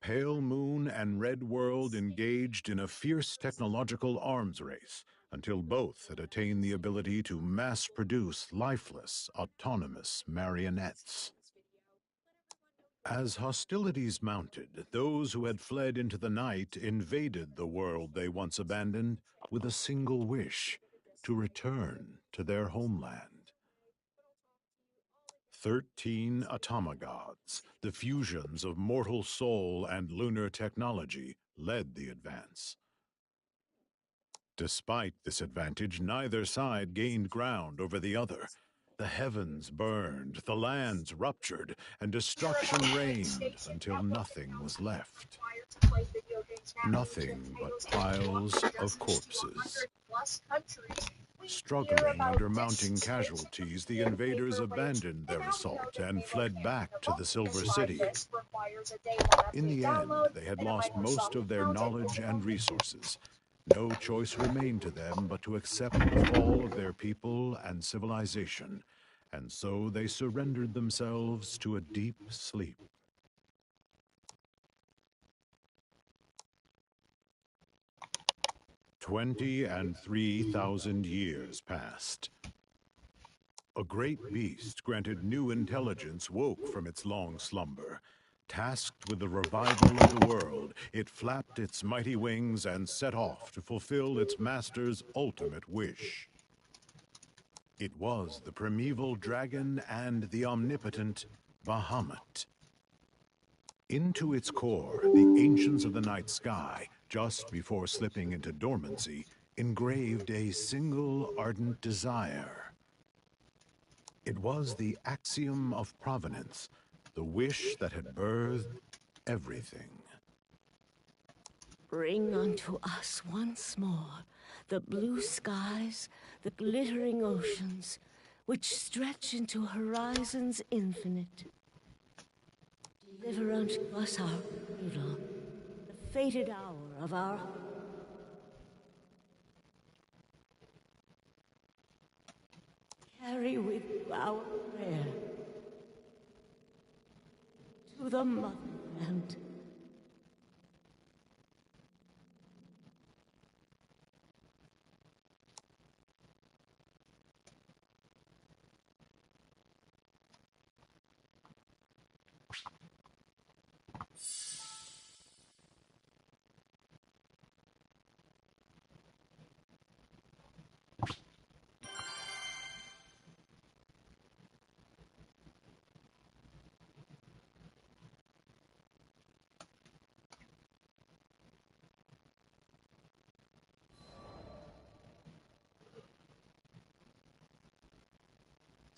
Pale Moon and Red World engaged in a fierce technological arms race until both had attained the ability to mass-produce lifeless, autonomous marionettes. As hostilities mounted, those who had fled into the night invaded the world they once abandoned with a single wish: to return to their homeland. 13 automagods, the fusions of mortal soul and lunar technology, led the advance. Despite this advantage, neither side gained ground over the other. The heavens burned, the lands ruptured, and destruction reigned until nothing was left. Nothing but piles of corpses. Struggling under mounting casualties, the invaders abandoned their assault and fled back to the Silver City. In the end, they had lost most of their knowledge and resources. No choice remained to them but to accept the fall of their people and civilization, and so they surrendered themselves to a deep sleep. and 3,000 years passed. A great beast granted new intelligence woke from its long slumber. Tasked with the revival of the world, it flapped its mighty wings and set off to fulfill its master's ultimate wish. It was the primeval dragon and the omnipotent Bahamut. Into its core, the ancients of the night sky, just before slipping into dormancy, engraved a single ardent desire. It was the axiom of provenance, the wish that had birthed everything. Bring unto us once more the blue skies, the glittering oceans, which stretch into horizons infinite. Deliver unto us our cradle, the fated hour of our... Carry with you our prayer to the motherland.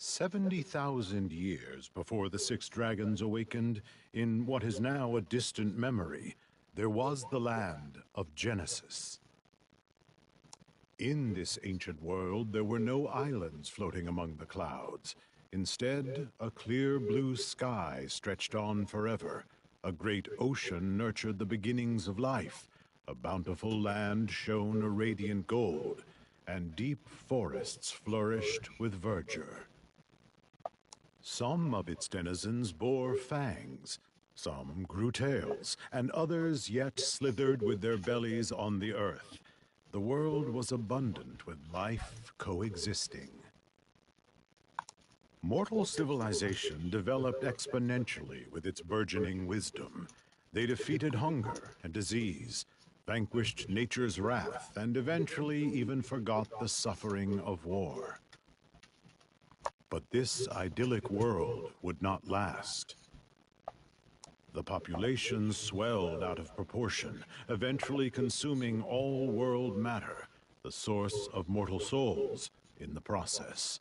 "70,000 years before the six dragons awakened, in what is now a distant memory, there was the land of Genesis. In this ancient world, there were no islands floating among the clouds. Instead, a clear blue sky stretched on forever. A great ocean nurtured the beginnings of life. A bountiful land shone a radiant gold, and deep forests flourished with verdure. Some of its denizens bore fangs, some grew tails, and others yet slithered with their bellies on the earth. The world was abundant with life coexisting. Mortal civilization developed exponentially with its burgeoning wisdom. They defeated hunger and disease, vanquished nature's wrath, and eventually even forgot the suffering of war. But this idyllic world would not last. The population swelled out of proportion, eventually consuming all world matter, the source of mortal souls, in the process.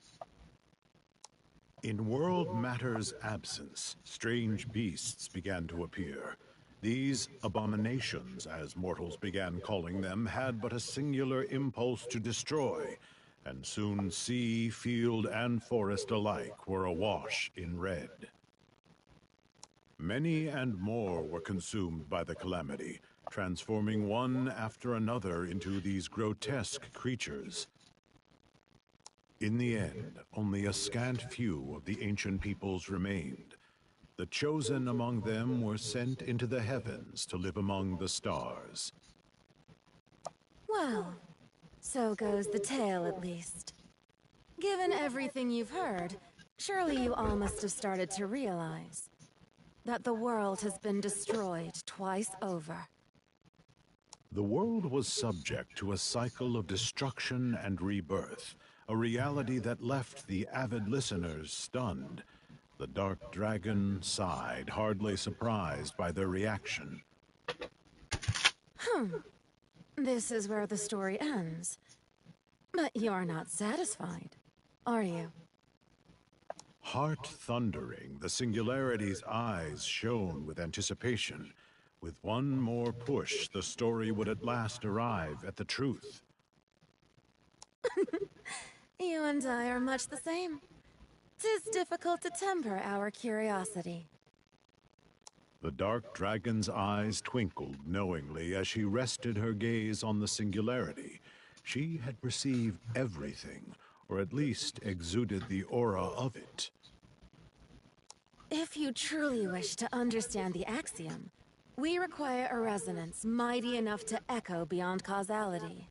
In world matter's absence, strange beasts began to appear. These abominations, as mortals began calling them, had but a singular impulse to destroy, and soon sea, field, and forest alike were awash in red. Many and more were consumed by the calamity, transforming one after another into these grotesque creatures. In the end, only a scant few of the ancient peoples remained. The chosen among them were sent into the heavens to live among the stars. Well, so goes the tale at least. Given everything you've heard, surely you all must have started to realize that the world has been destroyed twice over. The world was subject to a cycle of destruction and rebirth, a reality that left the avid listeners stunned. The Dark Dragon sighed, hardly surprised by their reaction. This is where the story ends. But you're not satisfied, are you? Heart thundering, the Singularity's eyes shone with anticipation. With one more push, the story would at last arrive at the truth. You and I are much the same. 'Tis difficult to temper our curiosity. The Dark Dragon's eyes twinkled knowingly as she rested her gaze on the Singularity. She had perceived everything, or at least exuded the aura of it. If you truly wish to understand the axiom, we require a resonance mighty enough to echo beyond causality.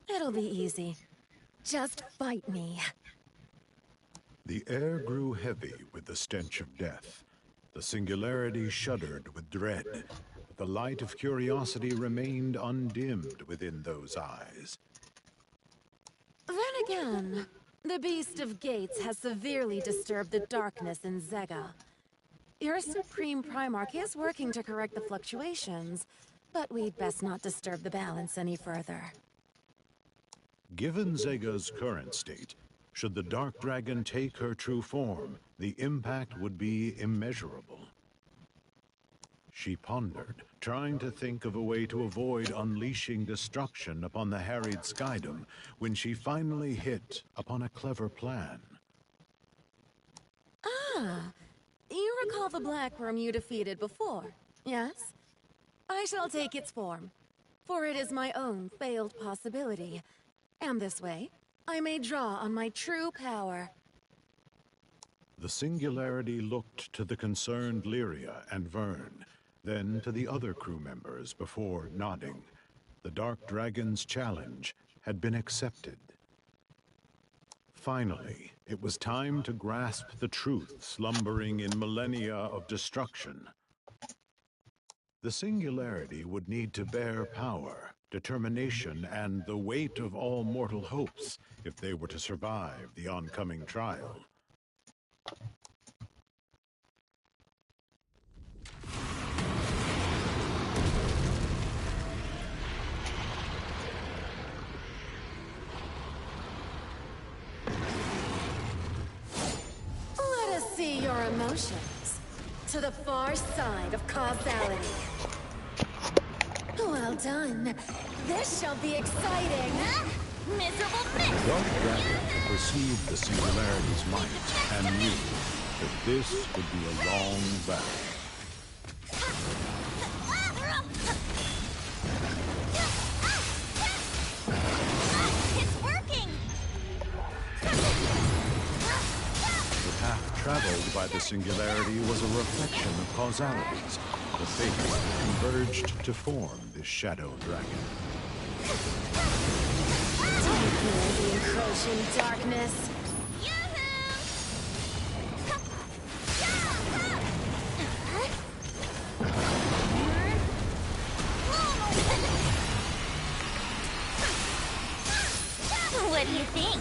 It'll be easy. Just fight me. The air grew heavy with the stench of death. The Singularity shuddered with dread, but the light of curiosity remained undimmed within those eyes. Then again, the Beast of Gates has severely disturbed the darkness in Zega. Your Supreme Primarch is working to correct the fluctuations, but we'd best not disturb the balance any further. Given Zega's current state, should the Dark Dragon take her true form, the impact would be immeasurable. She pondered, trying to think of a way to avoid unleashing destruction upon the harried skydom, when she finally hit upon a clever plan. Ah, you recall the black worm you defeated before, yes? I shall take its form, for it is my own failed possibility. And this way, I may draw on my true power. The Singularity looked to the concerned Lyria and Vern, then to the other crew members before nodding. The Dark Dragon's challenge had been accepted. Finally, it was time to grasp the truth slumbering in millennia of destruction. The Singularity would need to bear power, determination, and the weight of all mortal hopes if they were to survive the oncoming trial. Let us see your emotions to the far side of causality. Well done. This shall be exciting. Miserable The bitch! Dark Dragon perceived the Singularity's might and knew that this would be a long battle. It's working! The path traveled by the Singularity was a reflection of causalities, the fates that converged to form this shadow dragon. The encroaching darkness. What do you think?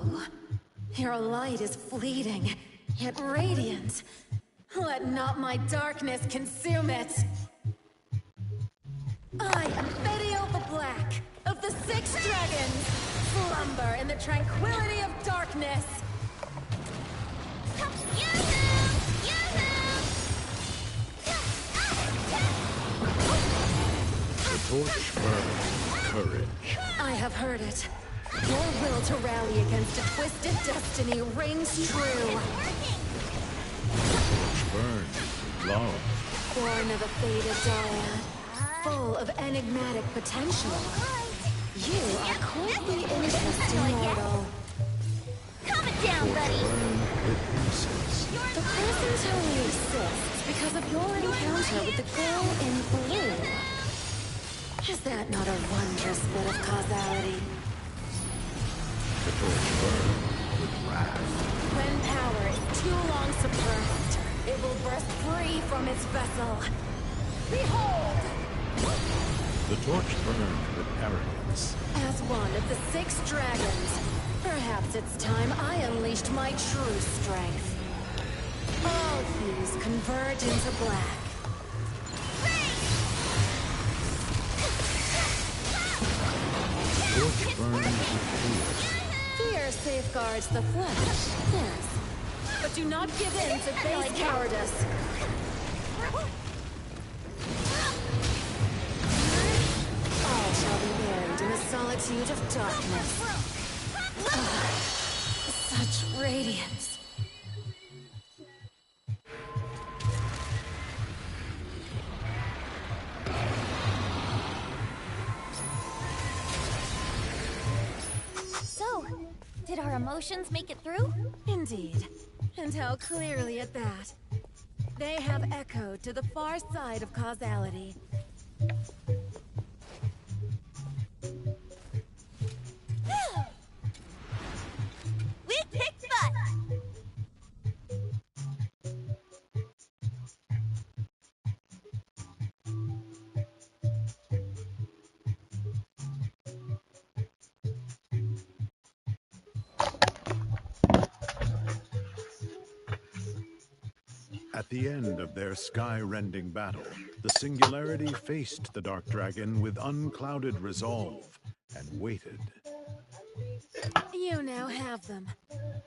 Oh, your light is fleeting, yet radiant. Let not my darkness consume it. I am Fetio the Black, of the Six Dragons. Slumber in the tranquility of darkness. The torch burns. Courage. I have heard it. Your will to rally against a twisted destiny rings true. Burn. Love. Born of a fated dyad, full of enigmatic potential. You are quite the interesting mortal. Calm it down, buddy. Burn witnesses. The presence only exists because of your encounter with the girl in blue. Is that not a wondrous bit of causality? The torch burns with wrath. When power is too long suppressed, it will burst free from its vessel. Behold! The torch burned with arrogance. As one of the Six Dragons, perhaps it's time I unleashed my true strength. All hues converge into black. The torch burned with fear. Fear safeguards the flesh, yes. But do not give in to base cowardice. All shall be buried in the solitude of darkness. Such radiance. So, did our emotions make it through? Indeed. And how clearly at that. They have echoed to the far side of causality. We kicked butt! At the end of their sky-rending battle, the Singularity faced the Dark Dragon with unclouded resolve and waited. You now have them.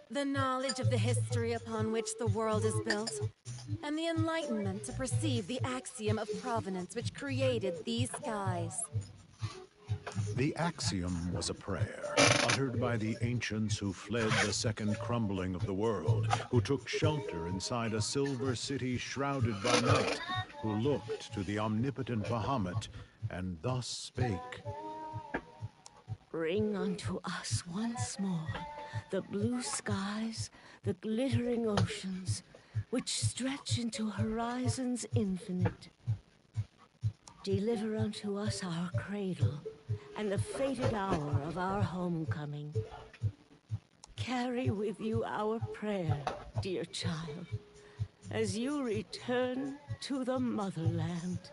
The knowledge of the history upon which the world is built, and the enlightenment to perceive the axiom of provenance which created these skies. The axiom was a prayer, uttered by the ancients who fled the second crumbling of the world, who took shelter inside a silver city shrouded by night, who looked to the omnipotent Bahamut and thus spake. Bring unto us once more the blue skies, the glittering oceans, which stretch into horizons infinite. Deliver unto us our cradle, and the fated hour of our homecoming. Carry with you our prayer, dear child, as you return to the motherland.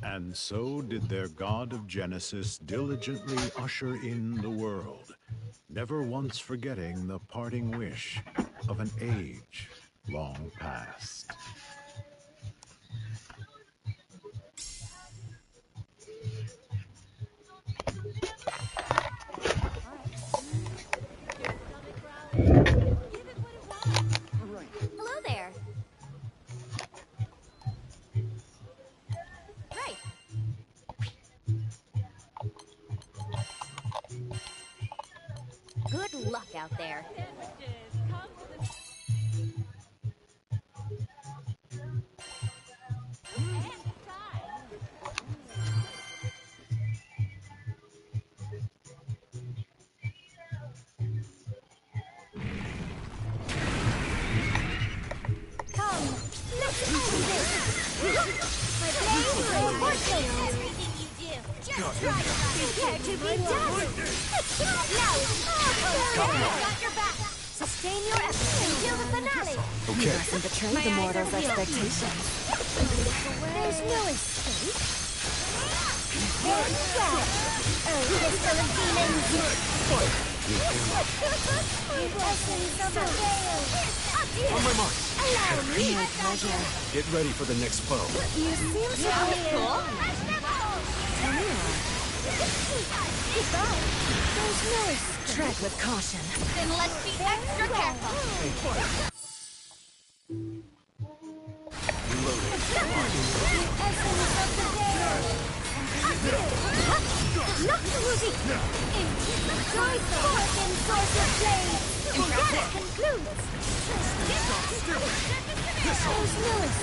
And so did their god of Genesis diligently usher in the world, never once forgetting the parting wish of an age long past. Hello there. Right. Good luck out there. Sustain your efforts until the finale. You mustn't betray the mortal's expectations. There's no escape. One down. A pistol of demons. Need ammo. On my mark. Allow me. Get ready for the next foe. You seem to be cool. Goodbye. There's no tread with caution. Then let's be extra careful. Reloading. Not the Ruby! Joy forth in source of blaze! That concludes! There's no escape!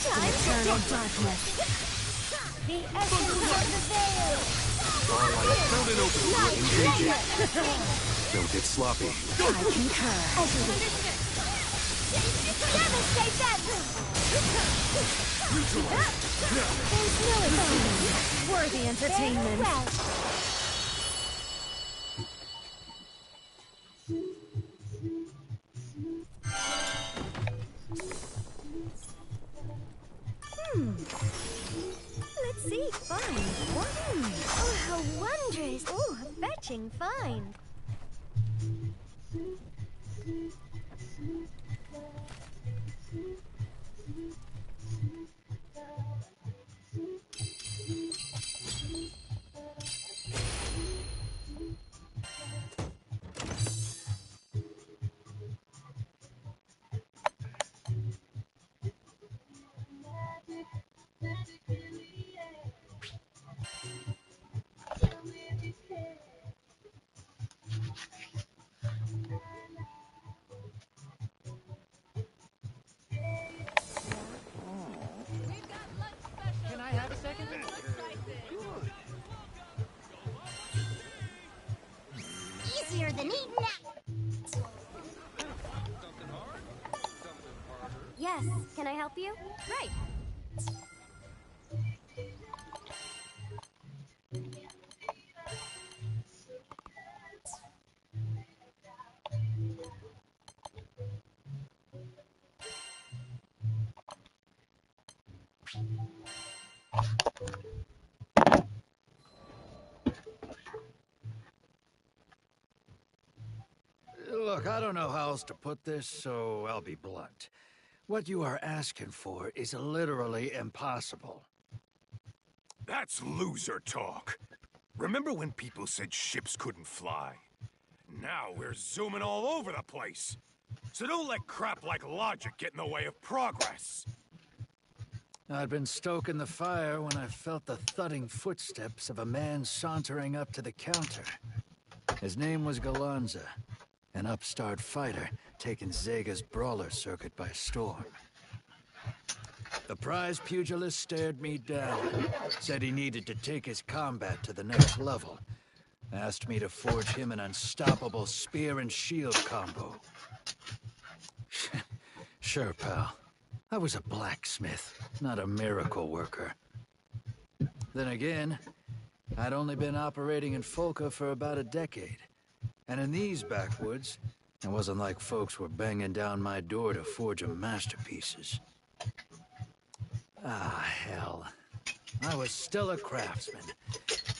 Time to Darkness. the essence of the veil! Alright, found an opening. Engage it. Don't get sloppy. I concur. Devastate that! There's no escape. Worthy entertainment. Well, let's see. Fine. Oh, how wondrous. Oh, a fetching find. Easier than eating that. Yes, can I help you? Right. Look, I don't know how else to put this, so I'll be blunt. What you are asking for is literally impossible. That's loser talk. Remember when people said ships couldn't fly? Now we're zooming all over the place. So don't let crap like logic get in the way of progress. I'd been stoking the fire when I felt the thudding footsteps of a man sauntering up to the counter. His name was Galanza, an upstart fighter taking Zega's brawler circuit by storm. The prize pugilist stared me down, said he needed to take his combat to the next level, asked me to forge him an unstoppable spear and shield combo. Sure, pal. I was a blacksmith, not a miracle worker. Then again, I'd only been operating in Folka for about a decade. And in these backwoods, it wasn't like folks were banging down my door to forge 'em masterpieces. Ah, hell. I was still a craftsman.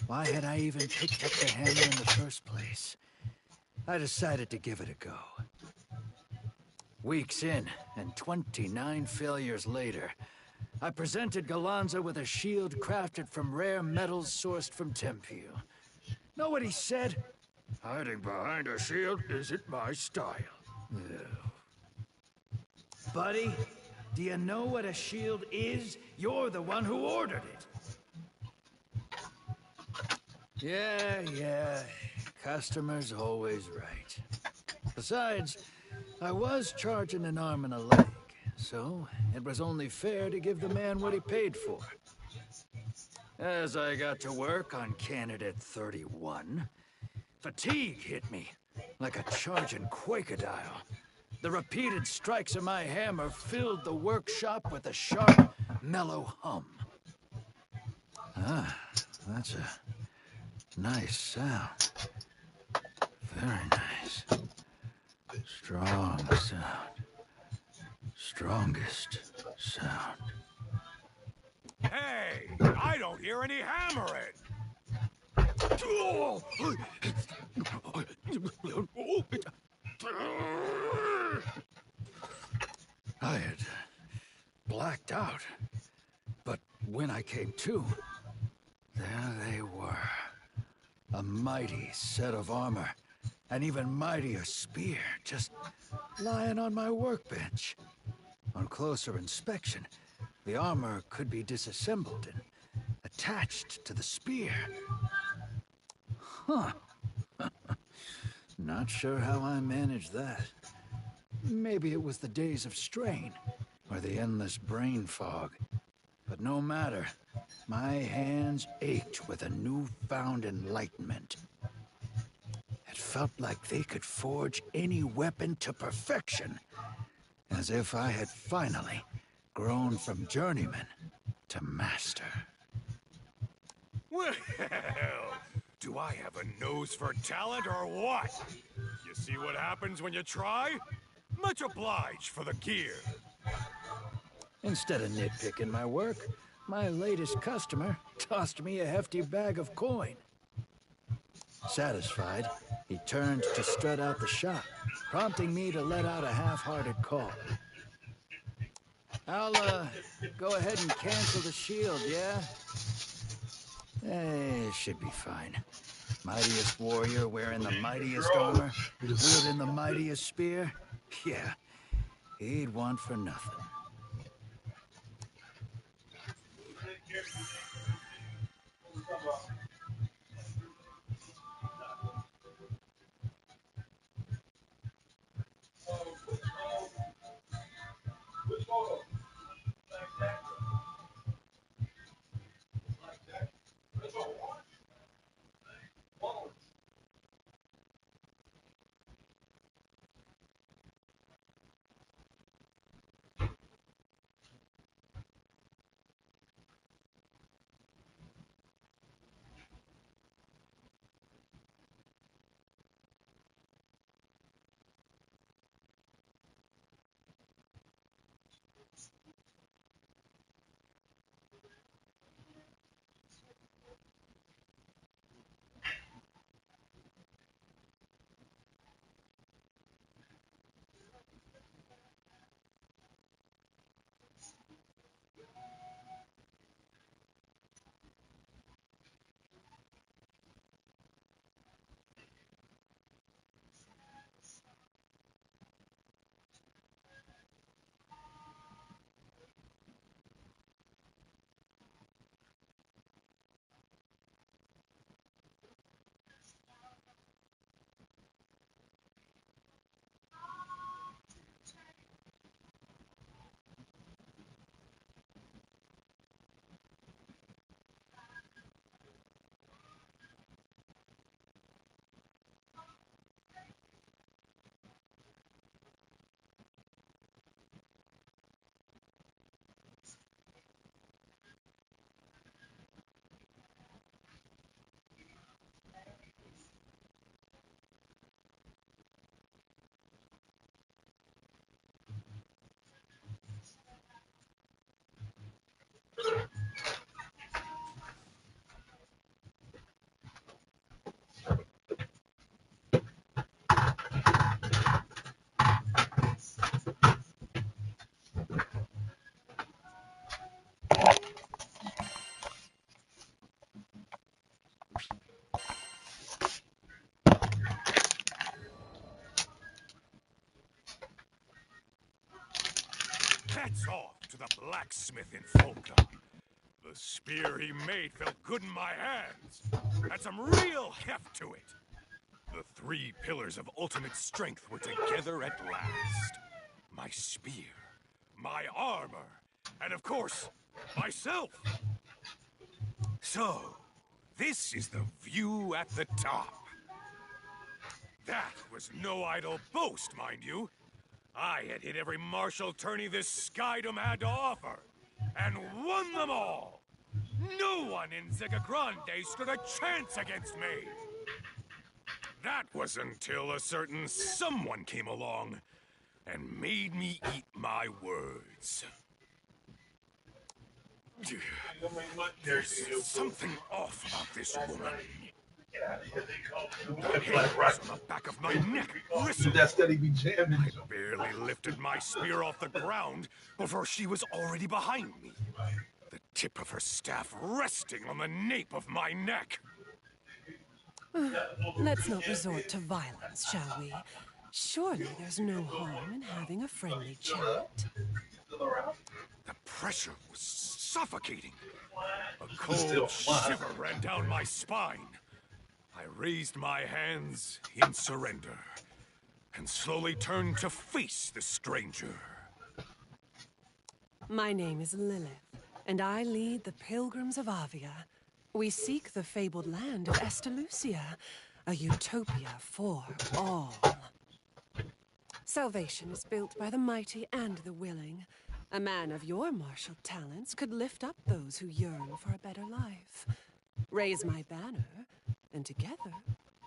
Why had I even picked up the hammer in the first place? I decided to give it a go. Weeks in, and 29 failures later, I presented Galanza with a shield crafted from rare metals sourced from Tempu. Know what he said? Hiding behind a shield isn't my style. Buddy, do you know what a shield is? You're the one who ordered it. Yeah. Customer's always right. Besides, I was charging an arm and a leg, so it was only fair to give the man what he paid for. As I got to work on Candidate 31, fatigue hit me like a charging quakedile. The repeated strikes of my hammer filled the workshop with a sharp, mellow hum. Ah, that's a nice sound. Very nice. Strong sound. Strongest sound. Hey, I don't hear any hammering. I had blacked out, but when I came to, there they were. A mighty set of armor, an even mightier spear, just lying on my workbench. On closer inspection, the armor could be disassembled and attached to the spear. Huh. Not sure how I managed that. Maybe it was the days of strain, or the endless brain fog. But no matter, my hands ached with a newfound enlightenment. It felt like they could forge any weapon to perfection, as if I had finally grown from journeyman to master. Well, do I have a nose for talent or what? You see what happens when you try? Much obliged for the gear. Instead of nitpicking my work, my latest customer tossed me a hefty bag of coin. Satisfied, he turned to strut out the shop, prompting me to let out a half-hearted call. I'll, go ahead and cancel the shield, yeah? Should be fine. Mightiest warrior wearing the mightiest armor, wielding the mightiest spear? Yeah, he'd want for nothing. Hats off to the blacksmith in Folka. The spear he made felt good in my hands. Had some real heft to it. The three pillars of ultimate strength were together at last. My spear, my armor, and of course, myself. So, this is the view at the top. That was no idle boast, mind you. I had hit every martial tourney this skydom had to offer, and won them all. No one in Zega Grande stood a chance against me. That was until a certain someone came along and made me eat my words. There's something off about this woman. The hairs on the back of my neck bristled. That steady be jamming. I barely lifted my spear off the ground before she was already behind me. The tip of her staff resting on the nape of my neck. Let's not resort to violence, shall we? Surely there's no harm in having a friendly chat. The pressure was suffocating. A cold shiver ran down my spine. I raised my hands in surrender and slowly turned to face the stranger. My name is Lilith, and I lead the Pilgrims of Avia. We seek the fabled land of Estalucia, a utopia for all. Salvation is built by the mighty and the willing. A man of your martial talents could lift up those who yearn for a better life. Raise my banner, and together,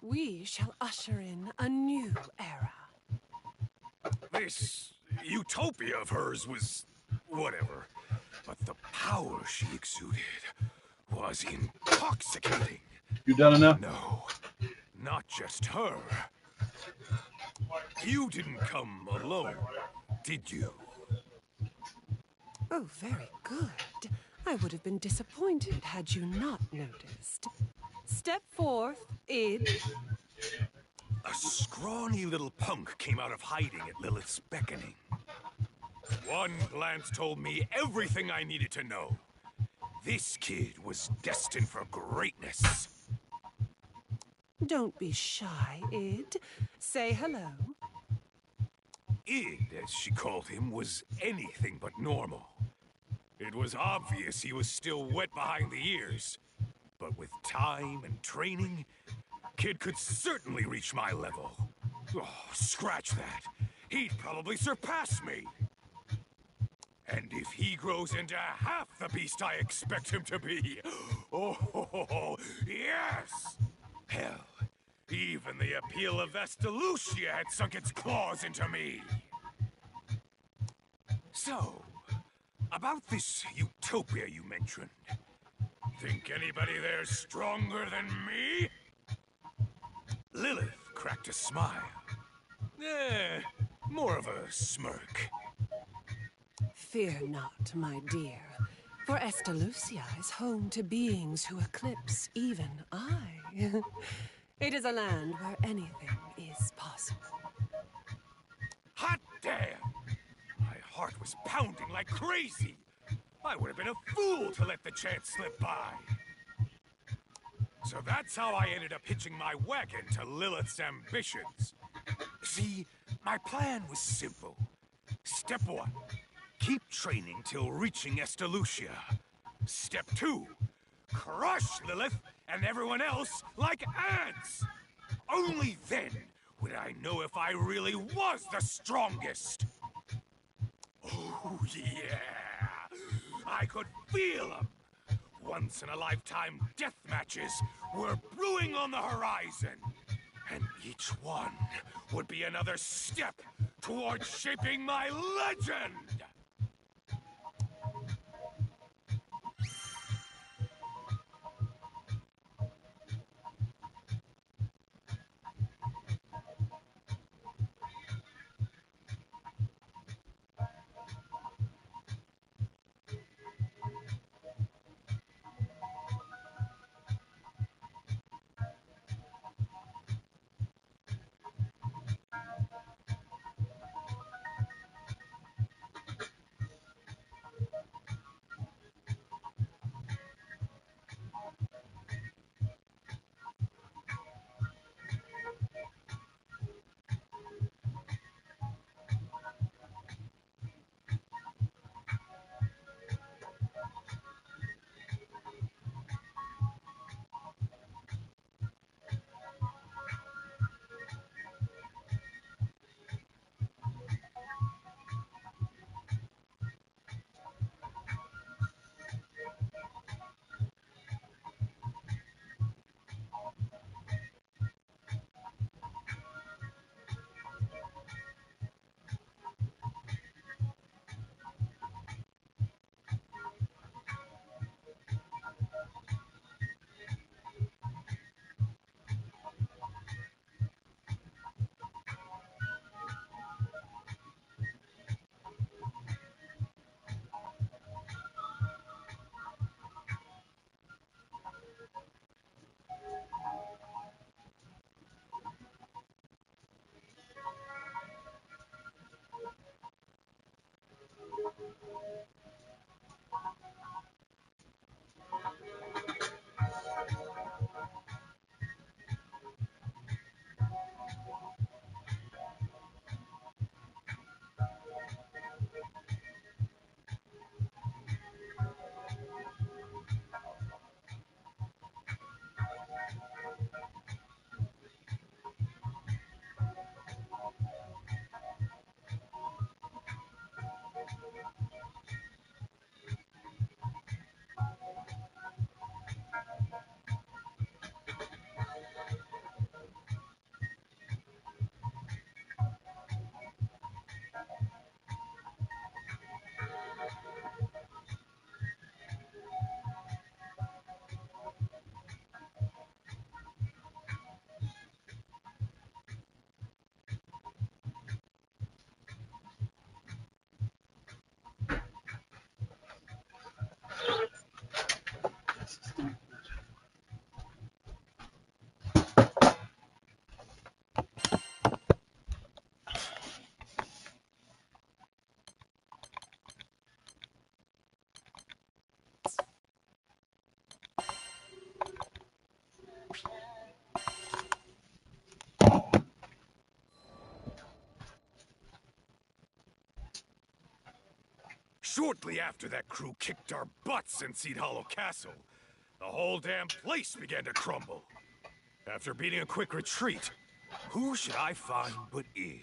we shall usher in a new era. This utopia of hers was whatever, but the power she exuded was intoxicating. You done enough? No, not just her. You didn't come alone, did you? Oh, very good. I would have been disappointed had you not noticed. Step forth, Id. A scrawny little punk came out of hiding at Lilith's beckoning. One glance told me everything I needed to know. This kid was destined for greatness. Don't be shy, Id. Say hello. Id, as she called him, was anything but normal. It was obvious he was still wet behind the ears. But with time and training, kid could certainly reach my level. Oh, scratch that. He'd probably surpass me. And if he grows into half the beast I expect him to be, oh, yes! Hell, even the appeal of Estalucia had sunk its claws into me. So, about this utopia you mentioned, think anybody there's stronger than me? Lilith cracked a smile. More of a smirk. Fear not, my dear, for Estalucia is home to beings who eclipse even I. It is a land where anything is possible. Hot damn! My heart was pounding like crazy. I would have been a fool to let the chance slip by. So that's how I ended up hitching my wagon to Lilith's ambitions. See, my plan was simple. Step 1, keep training till reaching Estalucia. Step 2, crush Lilith and everyone else like ants. Only then would I know if I really was the strongest. Oh, yeah. I could feel them. Once-in-a-lifetime death matches were brewing on the horizon. And each one would be another step towards shaping my legend. shortly after that crew kicked our butts in Seed Hollow Castle, the whole damn place began to crumble. After beating a quick retreat, who should I find but Id?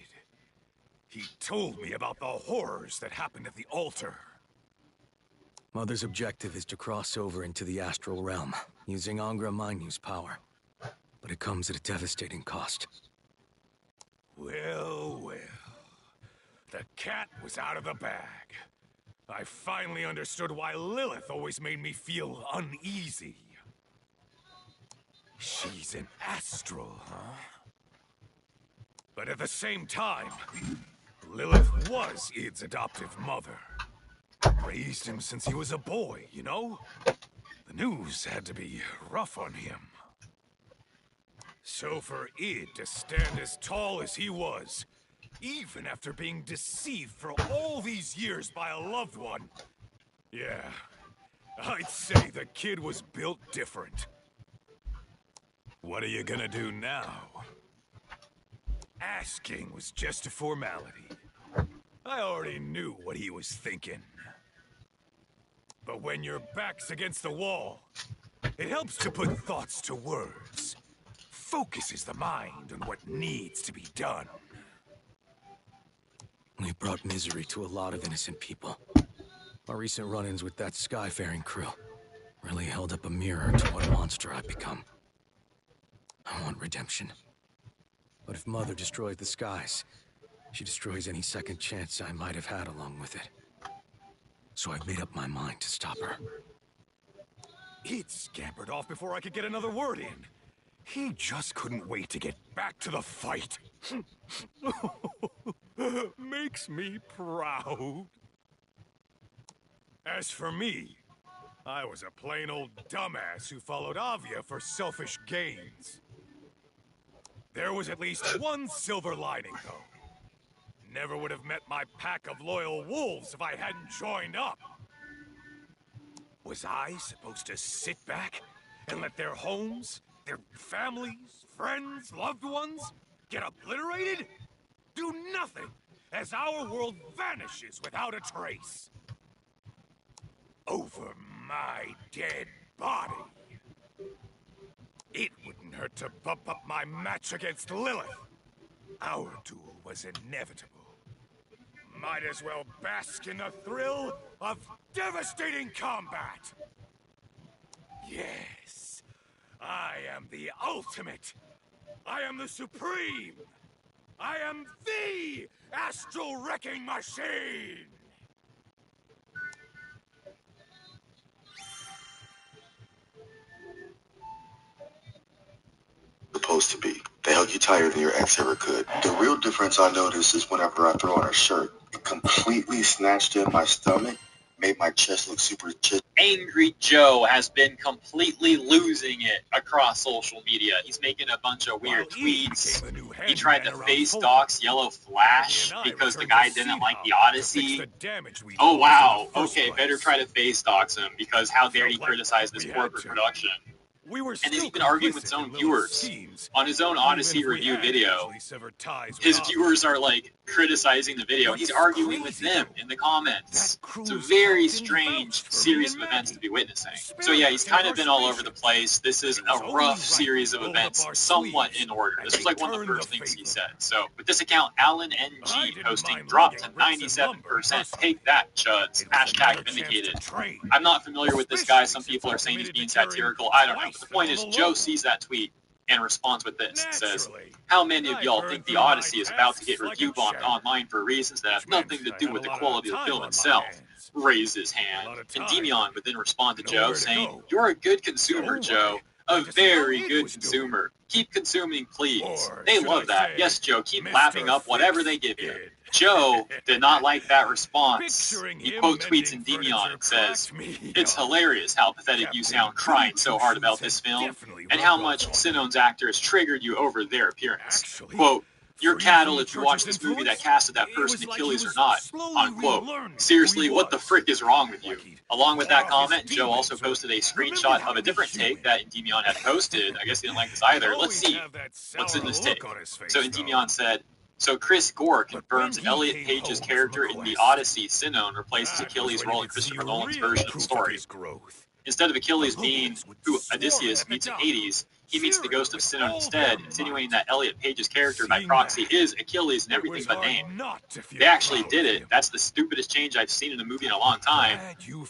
He told me about the horrors that happened at the altar. Mother's objective is to cross over into the astral realm, using Angra Mainyu's power. But it comes at a devastating cost. Well, well. The cat was out of the bag. I finally understood why Lilith always made me feel uneasy. She's an astral, huh? But at the same time, Lilith was Id's adoptive mother. Raised him since he was a boy, you know? The news had to be rough on him. So for Id to stand as tall as he was, even after being deceived for all these years by a loved one, yeah, I'd say the kid was built different. What are you gonna do now? Asking was just a formality. I already knew what he was thinking. But when your back's against the wall, it helps to put thoughts to words. Focuses the mind on what needs to be done. We've brought misery to a lot of innocent people. Our recent run-ins with that Skyfaring crew really held up a mirror to what monster I've become. I want redemption. But if Mother destroys the skies, she destroys any second chance I might have had along with it. So I've made up my mind to stop her. It scampered off before I could get another word in. He just couldn't wait to get back to the fight. Makes me proud. As for me, I was a plain old dumbass who followed Avia for selfish gains. There was at least one silver lining, though. Never would have met my pack of loyal wolves if I hadn't joined up. Was I supposed to sit back and let their homes, their families, friends, loved ones get obliterated? Do nothing as our world vanishes without a trace. Over my dead body. It wouldn't hurt to bump up my match against Lilith. Our duel was inevitable. Might as well bask in the thrill of devastating combat. Yes, I am the ultimate. I am the supreme. I am the astral wrecking machine. Supposed to be. They hug you tighter than your ex ever could. The real difference I notice is whenever I throw on a shirt, it completely snatched in my stomach, made my chest look super chest. Angry Joe has been completely losing it across social media. He's making a bunch of weird tweets. He tried to face dox Yellow Flash because the guy didn't like the Odyssey. Oh wow, okay, better try to face dox him because how dare he criticize this corporate production. And he's even arguing with his own viewers. On his own Odyssey review video, his viewers are like criticizing the video. He's arguing with them in the comments. It's a very strange series of events to be witnessing. So yeah, he's kind of been all over the place. This is a rough series of events, somewhat in order. This was like one of the first things he said. So with this account, Alan NG posting dropped to 97%. Take that, chuds. Hashtag vindicated. I'm not familiar with this guy. Some people are saying he's being satirical. I don't know. But the point is, Joe sees that tweet and responds with this. It says, how many of y'all think the Odyssey is about to get review bombed online for reasons that have nothing to do with the quality of the film itself? Raise his hand. And Demion would then respond to Joe saying, you're a good consumer, Joe. A very good consumer. Keep consuming, please. They love that. Yes, Joe, keep lapping up whatever they give you. Joe did not like that response. He quote tweets in Demion and says, it's hilarious how pathetic you sound crying so hard about this film, and how much Sinone's actors triggered you over their appearance. Quote, you're cattle if you watch this movie that casted that person Achilles or not, unquote. Seriously, what the frick is wrong with you? Along with that comment, Joe also posted a screenshot of a different take that Demion had posted. I guess he didn't like this either. Let's see what's in this take. So Demion said, So Chris Gore confirms Elliot Page's character in the Odyssey, Sinon, replaces Achilles' role in Christopher Nolan's version of the story. Instead of Achilles being who Odysseus meets in Hades, he meets the ghost of Sinon instead, insinuating that Elliot Page's character by proxy is Achilles in everything but name. They actually did it. That's the stupidest change I've seen in a movie in a long time.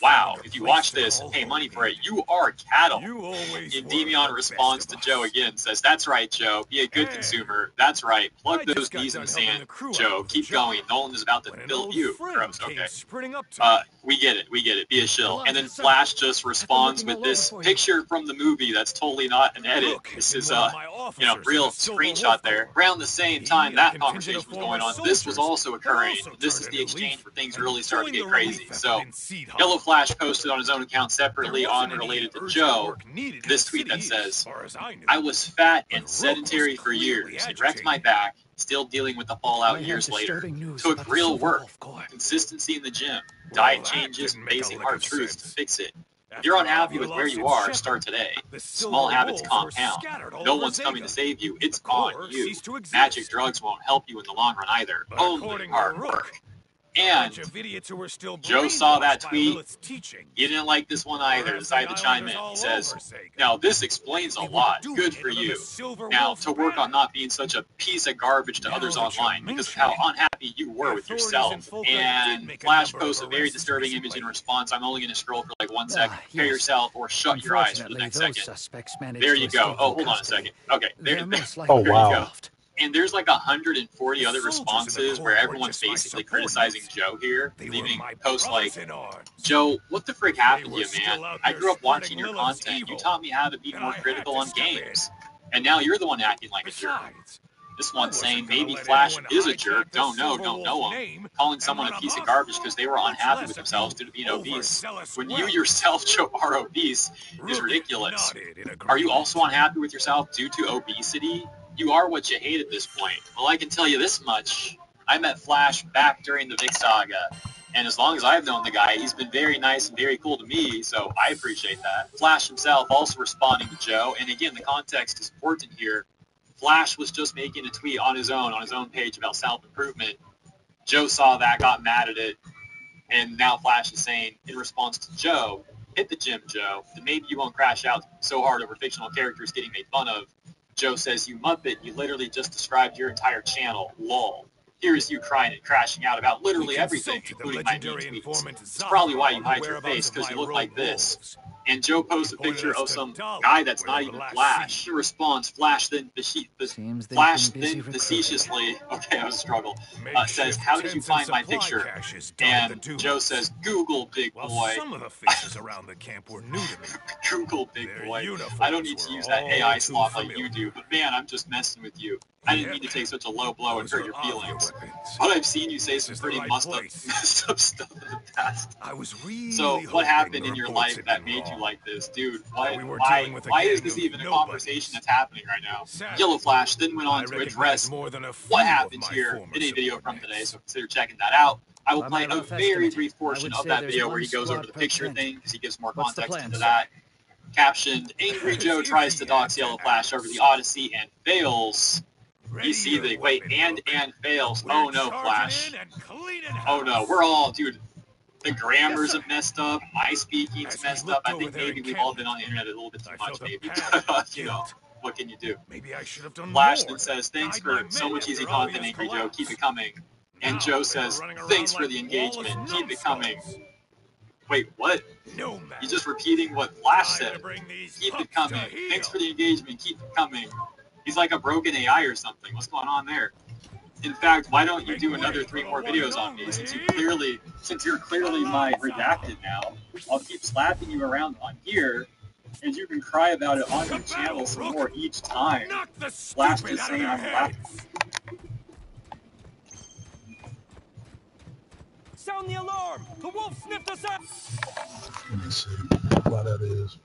Wow, if you watch this and pay money for it, you are cattle. Endymion responds to Joe again, says, "That's right, Joe. Be a good consumer. That's right. Plug those knees in the sand, Joe. Keep going. Nolan is about to build you." Gross, okay. We get it. We get it. Be a shill. And then Flash just responds with this picture from the movie that's totally not an edit. This is real screenshot there. Around the same time that conversation was going on, this was also occurring. This is the exchange where things really start to get crazy. So Yellow Flash posted on his own account separately, unrelated to Joe, this tweet that says, "I was fat and sedentary for years. It wrecked my back. Still dealing with the fallout years later. Took real work, consistency in the gym, diet changes, and facing hard truths to fix it. If you're unhappy with where you are, start today. Small habits compound. No one's coming to save you. It's on you. Magic drugs won't help you in the long run either. Only hard work." And Joe saw that tweet. He didn't like this one either. Decided to chime in. He says, "Now this explains a lot. Good for you. Now to work on not being such a piece of garbage to others online because of how unhappy you were with yourself." And Flash posts a very disturbing image in response. I'm only going to scroll for like 1 second. Prepare yourself or shut your eyes for the next second. There you go. Oh, hold on a second. Okay. There you go. And there's like 140 other responses where everyone's basically criticizing Joe here, leaving posts like, "Joe, what the frick happened to you, man? I grew up watching your content. You taught me how to be more critical on games. And now you're the one acting like a jerk." This one's saying maybe Flash is a jerk, don't know him, calling someone a piece of garbage because they were unhappy with themselves due to being obese. When you yourself, Joe, are obese is ridiculous. Are you also unhappy with yourself due to obesity? You are what you hate at this point. Well, I can tell you this much. I met Flash back during the Vic Saga. And as long as I've known the guy, he's been very nice and very cool to me, so I appreciate that. Flash himself also responding to Joe, and again, the context is important here. Flash was just making a tweet on his own page about self-improvement. Joe saw that, got mad at it, and now Flash is saying, in response to Joe, "Hit the gym, Joe, then maybe you won't crash out so hard over fictional characters getting made fun of." Joe says, "You muppet, you literally just described your entire channel, lol. Here's you crying and crashing out about literally everything, including my mean tweets. It's probably why you hide your face, because you look like this." And Joe posts a picture of some guy that's not even Flash. In response, Flash then facetiously, okay, I was a struggle, says, "How did you find my picture?" And Joe says, "Google, big boy." Some of the faces around the camp were new to me. Google, big boy. I don't need to use that AI slop like you do, but man, I'm just messing with you. I didn't mean to take such a low blow and hurt your feelings. But I've seen you say some pretty messed up stuff in the past. So what happened in your life that made you like this? Dude, why is this even a conversation that's happening right now? Yellow Flash then went on to address what happened here in a video from today, so consider checking that out. I will play a very brief portion of that video where he goes over the picture thing, because he gives more context into that. Captioned, "Angry Joe tries to dox Yellow Flash over the Odyssey and fails." You see the, wait, and fails. Oh no, Flash. Oh no, we're all, dude, the grammars have messed up, my speaking's messed up. I think maybe we've all been on the internet a little bit too much, maybe. You know, what can you do? Flash then says, "Thanks for so much easy content, Angry Joe, keep it coming." And Joe says, "Thanks for the engagement, keep it coming." Wait, what? He's just repeating what Flash said. Keep it coming. Thanks for the engagement, keep it coming. He's like a broken AI or something. What's going on there? In fact, why don't you do another 3 more videos on me, since you're clearly my redacted now. I'll keep slapping you around on here, and you can cry about it on your channel some more each time. Flash just saying I'm laughing. Sound the alarm! The wolf sniffed us out! Let me see why that is.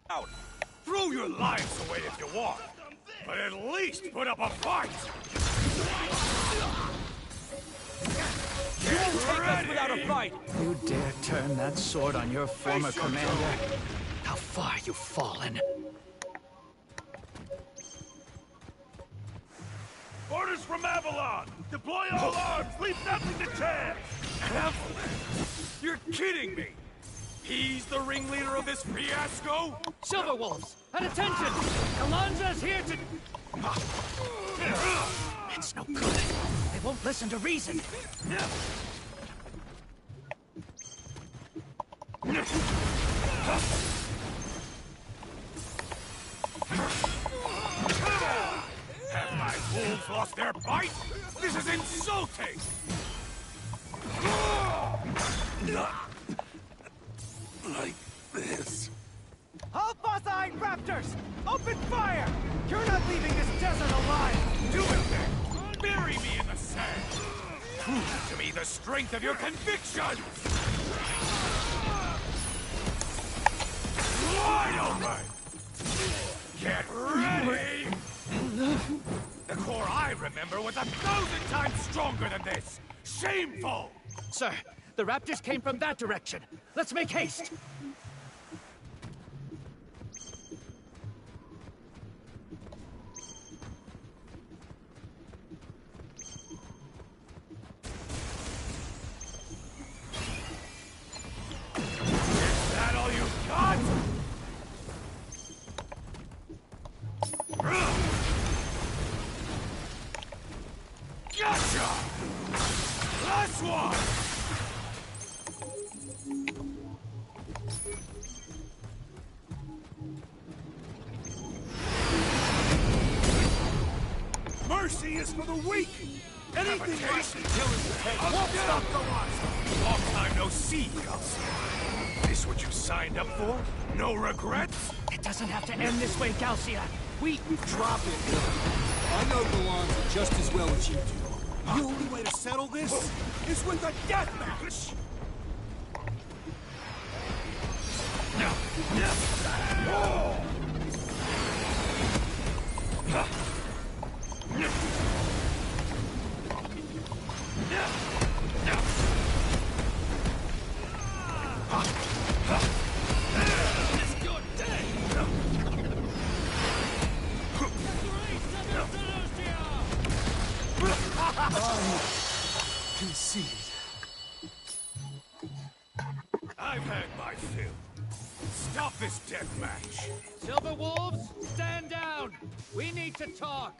out. Throw your lives away if you want, but at least put up a fight. You won't take us without a fight! You dare turn that sword on your former commander? How far you've fallen. Orders from Avalon! Deploy all arms! Leave nothing to chance! Avalon? You're kidding me! He's the ringleader of this fiasco? Silver Wolves, at attention! Alonza's here to... It's no good. They won't listen to reason. Have my wolves lost their bite? This is insulting! Like this. Halt, boss-eyed raptors! Open fire! You're not leaving this desert alive! Do it then! Bury me in the sand! Prove to me the strength of your convictions! Wide open! Get ready! The core I remember was 1,000 times stronger than this! Shameful! Sir, the raptors came from that direction. Let's make haste! Is that all you got? Gotcha! Last one! Mercy is for the weak! Anything less than killing the head won't stop the lust! Long time no see, Kelsey. This what you signed up for? No regrets? It doesn't have to end this way, Galcia. We Drop it, Bill. I know Galonza just as well as you do. The only way to settle this is with a death match! Concede. I've had my fill. Stop this death match. Silver Wolves, stand down! We need to talk!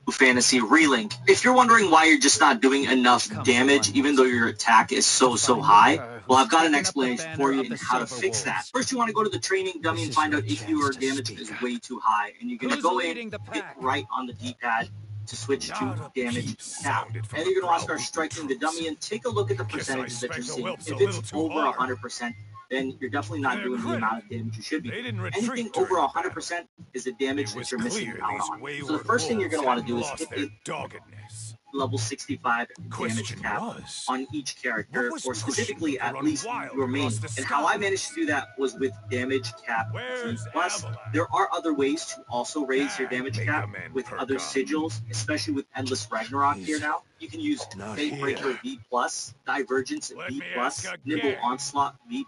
Fantasy relink. If you're wondering why you're just not doing enough damage even though your attack is so high, well, I've got an explanation for you and how to fix that. First, you want to go to the training dummy and find out if your damage is way too high, and you're going to go in, hit right on the D-pad to switch to damage cap. And then you're going to want to start striking the dummy and take a look at the percentages that you're seeing. If it's over 100%, then you're definitely not doing the amount of damage you should be. Anything over 100% is the damage that you're missing out on. So the first thing you're going to want to do is hit the level 65 damage cap on each character, or specifically at least your main. And how I managed to do that was with damage cap G+. There are other ways to also raise your damage cap with other sigils, especially with Endless Ragnarok here now. You can use Fate Breaker V+, Divergence V+, Nimble Onslaught V+,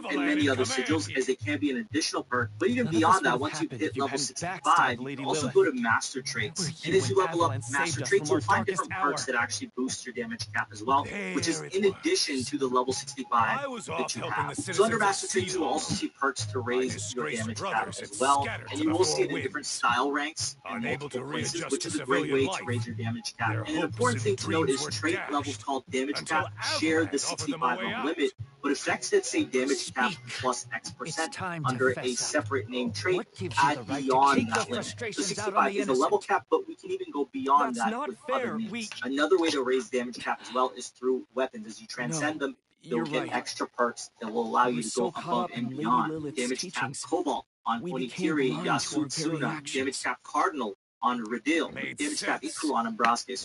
and many other sigils, as they can be an additional perk. But even beyond that, once you hit level 65, you also go to Master Traits. And as you level up Master Traits, you'll find different perks that actually boost your damage cap as well, which is in addition to the level 65 that you have. So under Master Traits, you'll also see perks to raise your damage cap as well, and you will see it in different style ranks and multiple places, which is a great way to raise your damage cap. And an important thing to note is trait levels called damage cap share the 65 limit, but effects that say damage cap plus X% under a separate named trait add beyond that limit. So 65 is a level cap, but we can even go beyond that with other means. Another way to raise damage cap as well is through weapons. As you transcend them, you'll get extra perks that will allow you to go above and beyond damage cap Cobalt. on Onitiri Yasutsuna, damage cap Cardinal on Radil, damage cap Ikuru on Ambraske.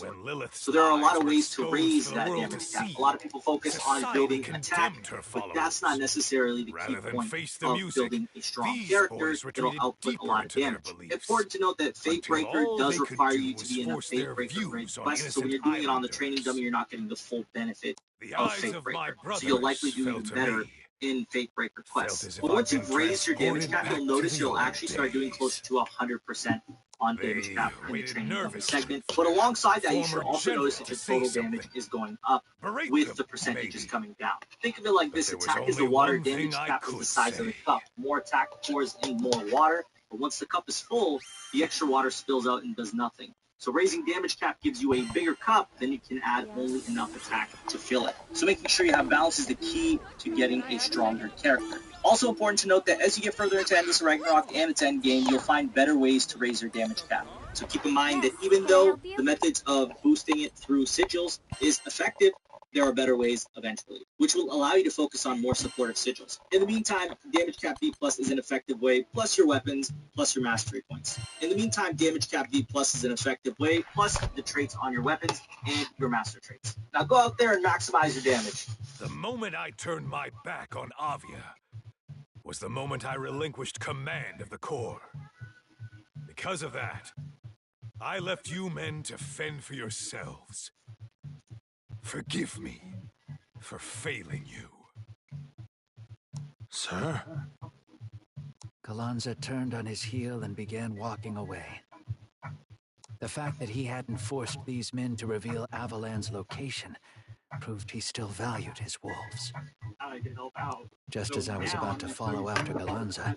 So there are a lot of ways to raise that damage cap. A lot of people focus on building attack, but that's not necessarily the key point of building a strong character that'll output a lot of damage. Important to note that Fatebreaker does require you to be in a Fatebreaker grade quest, so when you're doing it on the training dummy, you're not getting the full benefit of Fatebreaker. So you'll likely do even better in Fatebreaker quests. But once you've raised your damage cap, you'll notice you'll actually start doing closer to 100% on damage cap in the training dummy segment. But alongside that, you should also notice that your total damage is going up with the percentages coming down. Think of it like this: attack is the water, damage cap is the size of the cup. More attack pours in more water, but once the cup is full, the extra water spills out and does nothing. So raising damage cap gives you a bigger cup, then you can add only enough attack to fill it. So making sure you have balance is the key to getting a stronger character. Also important to note that as you get further into Endless Ragnarok and its end game, you'll find better ways to raise your damage cap. So keep in mind that even though the methods of boosting it through sigils is effective, there are better ways eventually, which will allow you to focus on more supportive sigils. In the meantime, damage cap B plus is an effective way, plus your weapons, plus your mastery points. In the meantime, damage cap B plus is an effective way, plus the traits on your weapons and your master traits. Now go out there and maximize your damage. The moment I turned my back on Avia was the moment I relinquished command of the Corps. Because of that, I left you men to fend for yourselves. Forgive me for failing you. Sir? Galanza turned on his heel and began walking away. The fact that he hadn't forced these men to reveal Avalan's location proved he still valued his wolves. I can help out. Just as I was about to follow after Galanza,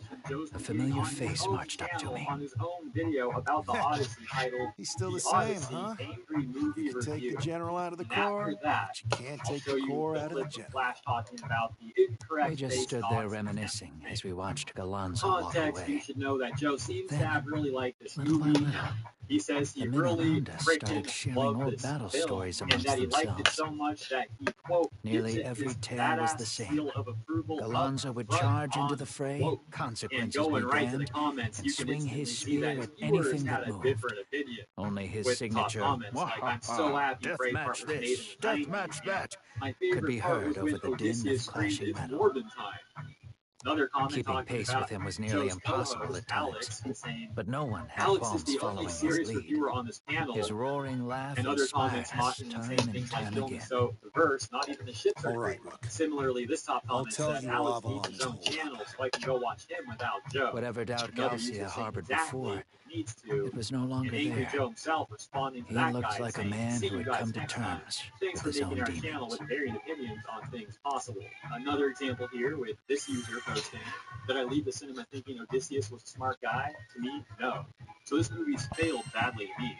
a familiar face marched up to me. On his own video about the Odyssey titled, He's still the same, huh? You can take the general out of the Corps, but you can't take the Corps out of the general. Flash talking about the incorrect We just stood there reminiscing as we watched Galanza walk context, you away. should know that Joe seems to Then, have really liked this little by movie. little, He says he the men really around us freaking started sharing loved old this battle film, stories and amongst that he liked it themselves. so much that he, quote, Nearly gives it every his tale was the badass same. seal of approval Galanza would up front charge into on the fray, quote. And consequences going be right to the damned, comments, and you can swing his instantly see that spear his at viewers anything had that a moved. different opinion. Only his With signature, comments, like, I'm so happy Braveheart deathmatch was made this, in the 90s. deathmatch that, My could favorite be part heard was over when the din Odysseus of clashing screamed, "It's metal. Morbid time." Another comment Keeping talking pace about with him was nearly Joe's impossible co-host, at times, Alex, saying, but no one had Alex is qualms the only following his serious lead. reviewer on this panel. His roaring laugh And other inspired comments us mocking and time saying and things like time film again. is so diverse, not even the ships are great. Similarly, this top I'll comment tell says you Alex Avalon needs his own is old. channel so I can go watch him without Joe. Whatever doubt Another Galcia user saying harbored exactly before, what he needs to. it was no longer And Angry there. Joe himself responding to He that looked guy like a saying, man "See who you had guys come to next time. terms Thanks with for his making own our channel demons." with varied opinions on things possible." Another example here with this user posting, "Did I leave the cinema thinking Odysseus was a smart guy? To me, no. So this movie's failed badly indeed."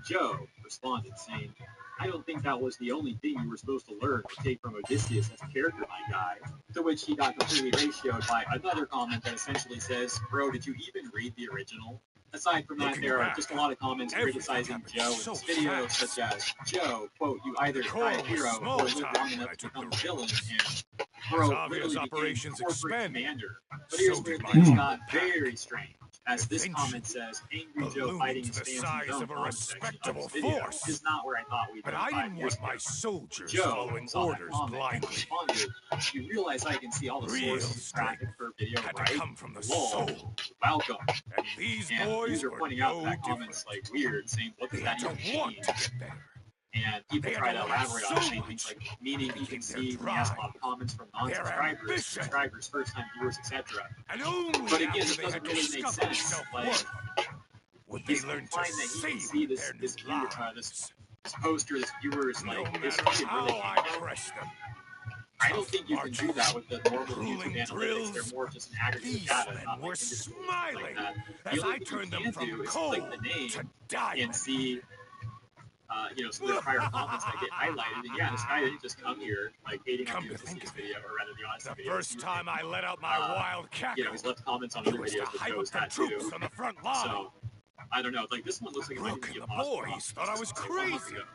Joe responded saying, "I don't think that was the only thing you were supposed to learn or take from Odysseus as a character, my guy." To which he got completely ratioed by another comment that essentially says, "Bro, did you even read the original?" Aside from that, there are just a lot of comments criticizing Joe in this video, such as, "Joe, quote, you either die a hero or live long enough to become a villain," and "Bro, literally became corporate commander." But here's where things got very strange, as this comment says, "Angry Joe fighting his fans in his own comment section of this video." This is not where I thought we'd be. But I didn't want my soldiers Joe following saw that orders comment and blindly. responded, "You realize I can see all the Real sources of traffic per video, had to right? come from the Lol. soul. Welcome." And these And boys user were pointing out no that comment's different. like weird, saying, "What does They that had even to want mean?" to get better. And people They had try to to want it elaborate so on saying things much. like, meaning you can see the drive, S-pop comments from their non-subscribers, ambition. subscribers, first-time viewers, etc. And only But again, after it they doesn't had really make discovered sense. Like, self-worth would they he's learn to implying that he can savor see this their this new viewer, lives. this poster, this viewer is No like, this matter kid how really I can't help. press them. I don't think you can do that with the normal Grueling YouTube analytics. drills. They're more just an aggregate of These data, men not were like individuals smiling like that. as The I only thing turned you them can from do is cold click the name to and diamond. see some of the prior comments that get highlighted. And yeah, this guy didn't just come here like hating on the Odysseus video, or rather the Odyssey video. The first time I let out my wild cackle, he's left comments on it other was to videos that hype Joe's up the had troops too. on the front line. So I don't know. Like this one looks like it might Brooke be and a the possible boys thought I was say 1 month crazy. ago.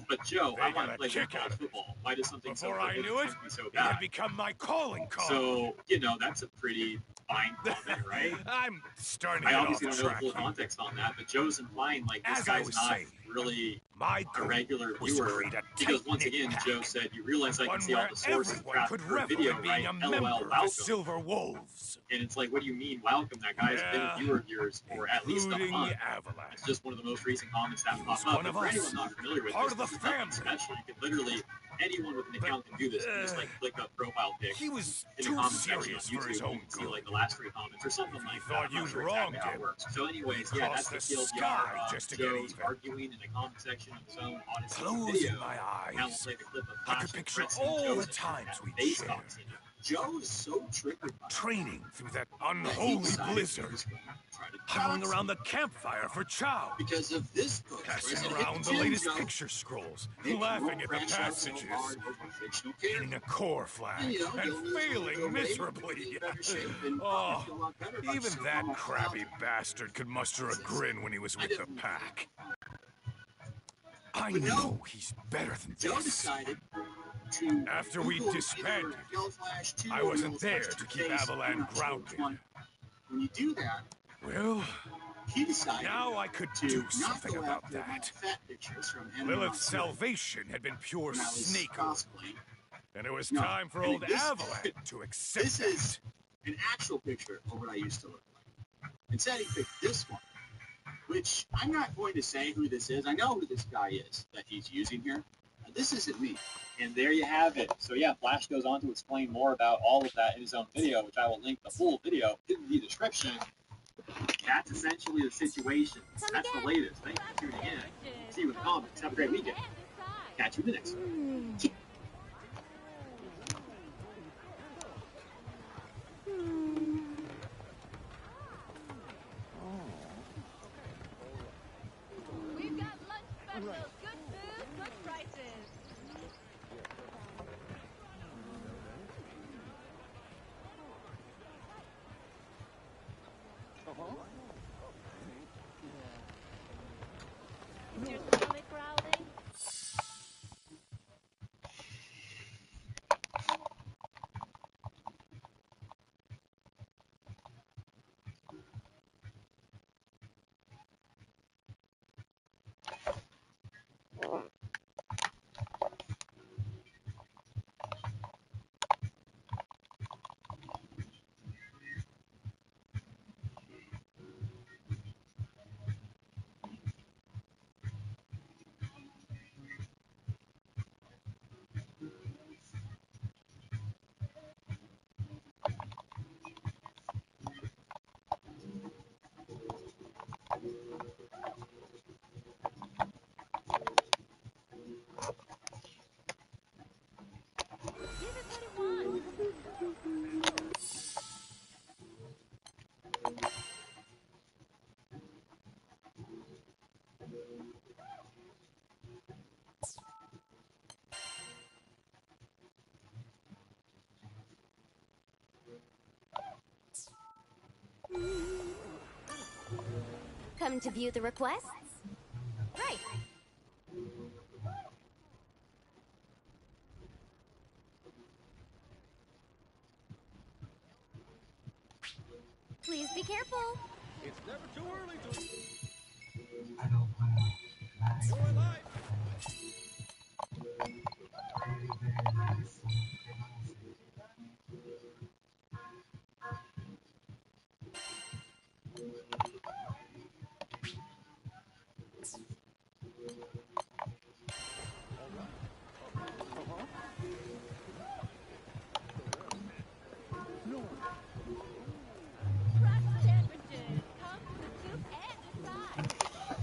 But Joe, They I want got to a play kick out college of it. football. Why does something so Before I forbidden knew it, tempt me so it had bad? become my calling card. So, you know, that's a pretty fine comment, right? I'm starting to I get obviously off don't know the track full here. context on that, but Joe's implying like this As I guy's was not saying, really my a goal regular was to viewer, create a because once tight-knit again, pack. Joe said, you realize I can One see all where the sources everyone trapped could per revel video, in being right? a LOL, member of the welcome. Silver Wolves. And it's like, what do you mean, welcome? That guy's been a viewer of yours for at least a Including month. Avalanche. It's just one of the most recent comments that He pop was up. one And of for us, anyone not familiar with part this, of the this is nothing family. special. You can literally, anyone with an account can do this. You can just like click a profile pic He was in the too comment section on serious for his YouTube. You own can see good. like the last 3 comments or something If he like that. thought I'm not you'd sure wronged exactly how it him, works. So anyways, he yeah, crossed that's the the sky TLDR. just to get Joe's even. arguing in the comment section of his own Odyssey Closing video. my Now we'll eyes, play the clip of I Flash could picture pressing all Joe's the times we face shared. boxing. Joe is so triggered by Training through that unholy blizzard. Huddling around the campfire for chow. Because of this book, Passing around the latest picture scrolls. Laughing at the passages. Hitting a core flag. And failing miserably. Oh, even that crabby bastard could muster a grin when he was with the pack. I know he's better than this. After we disbanded, I wasn't there to keep Avalanche grounded. When you do that, well, he decided now I could do something about that. Lilith's salvation had been pure snake oil, and it was time for old Avalanche to accept this is an actual picture of what I used to look like. Instead, he picked this one, which I'm not going to say who this is. I know who this guy is that he's using here. This isn't me. And there you have it. So yeah, Flash goes on to explain more about all of that in his own video, which I will link the full video in the description. That's essentially the situation. That's the latest. Thank you for tuning in. See you in the comments. Have a great weekend. Catch you in the next one. We've got lunch specials, good food, good prices. Is your stomach growling? Give it what it wants. Come to view the requests? Right. Please be careful. It's never too early to...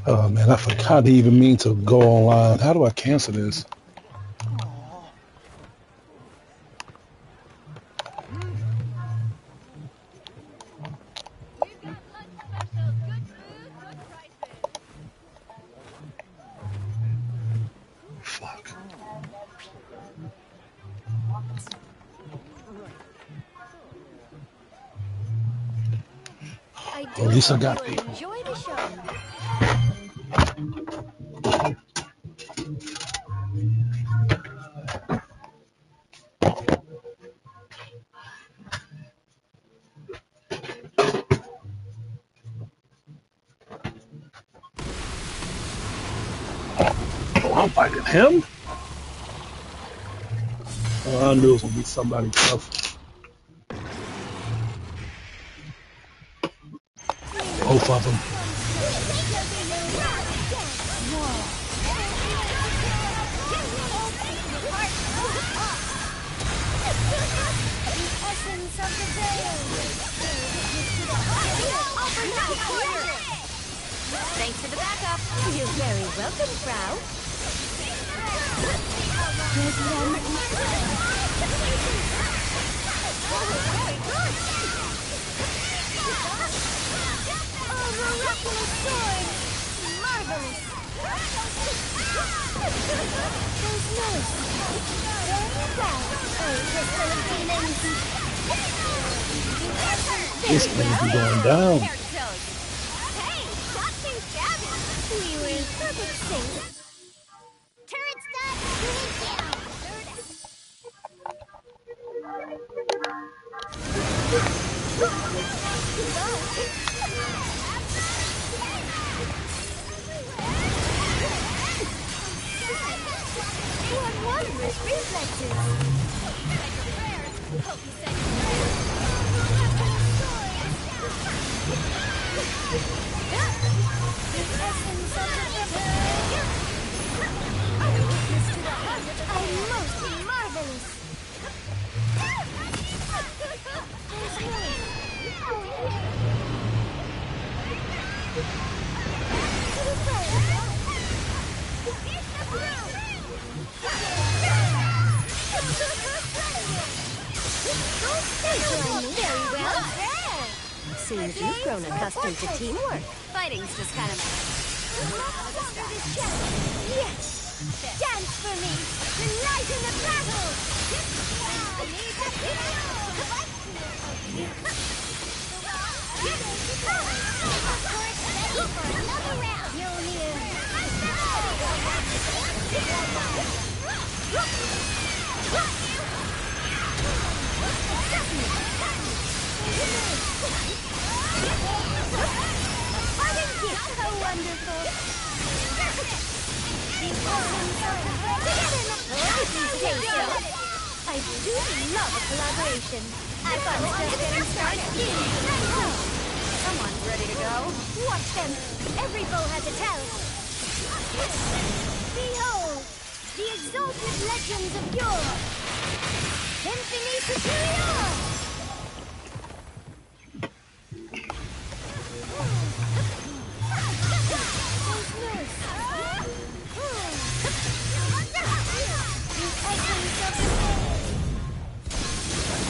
Oh man, I forgot to even mean to go online. How do I cancel this? We've got lunch specials, good food, good prices. Fuck. I At do least I hope got you people. enjoy the show. I'm fighting him? Oh, I knew it was gonna be somebody tough. Both of them. Thanks for the backup. You're very welcome, Frau. Oh, miraculous sword! Marvelous! There's nurse. Very well. Oh, crystal of demons. This thing be going down. Hey, not too shabby. We were in perfect sync. Turret's done. Unit down. What wondrous reflexes. Hope you said I'm most marvelous. Very well. Seems you've grown accustomed to teamwork. Fighting's just kind of... Yes! Dance for me! Delight in the battle! Ready for another round! How wonderful! I do love a collaboration. I thought just getting started. Someone's ready to go. Watch them. Every bow has a tell. Behold, the exalted legends of yore. Symphony Superior.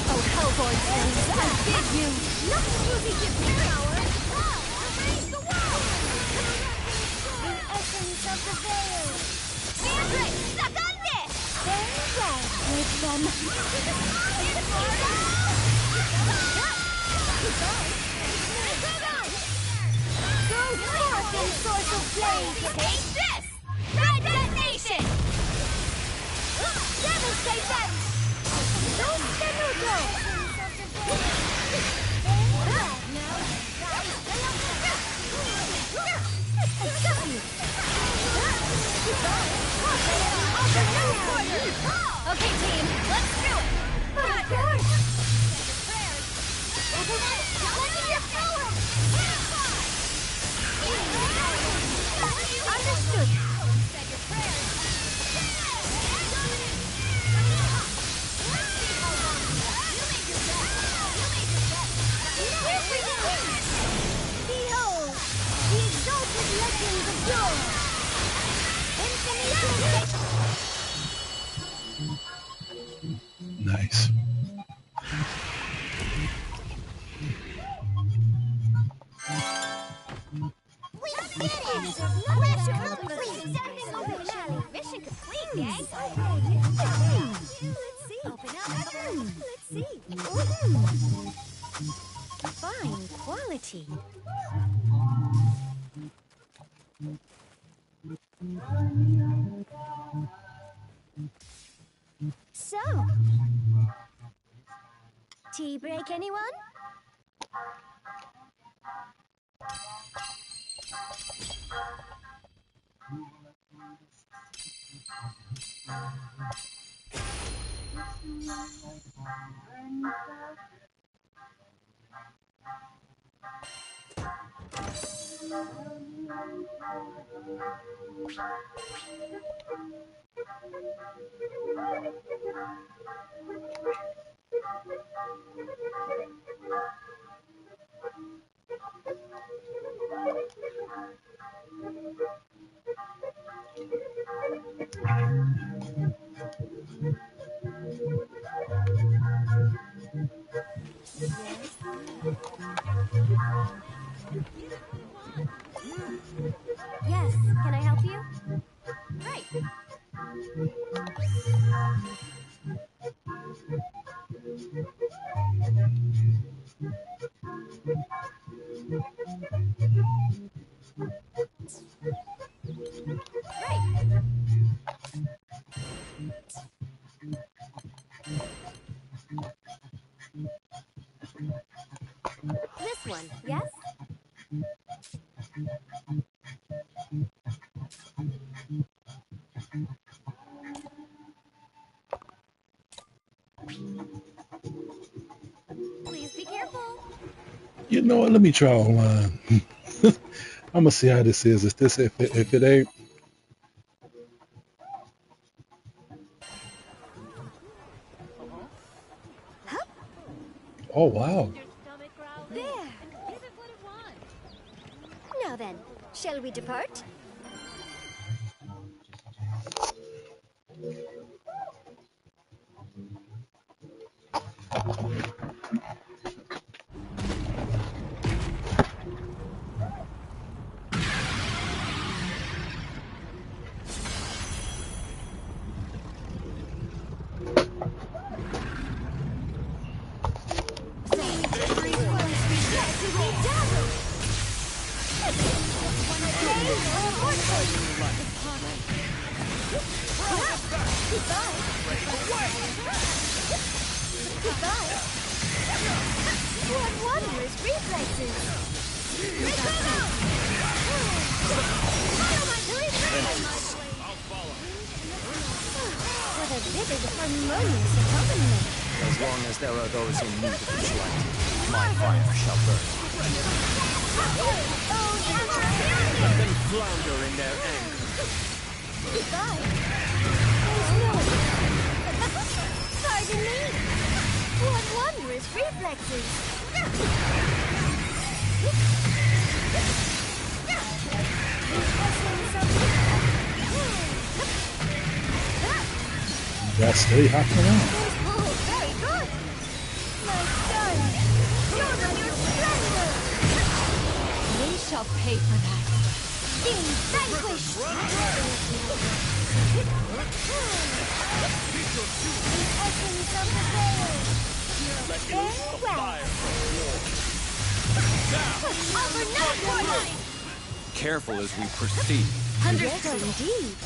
Oh, Hellborn friends, I bid you! Nothing losing gives me power! Raise the wall! The essence of the veil! Mandrake, suck on this! Very well, with them. Go forth in source of blaze! Take this! Red detonation! Devastate them! Okay, team, let's do it! Understood! Behold, the exalted legends of yore! Nice. Mission complete, gang! Let's see. Open up. Let's see. Fine quality. So, tea break, anyone? Yes, can I help you? Right. This one, yes? Please be careful. You know what? Let me try online. I'm gonna see how this is. Is this if it ain't? Oh wow. There. Now then, shall we depart? As long as there are those in need of its light, my fire shall burn. Let them flounder in their anger. Pardon me. What wondrous reflexes. You gotta stay hopping around. Very good. My son, show them your splendor. We shall pay for that. Being vanquished. The essence of the veil. Very well. Offer no more life. Careful as we proceed. Understood. Yes, indeed.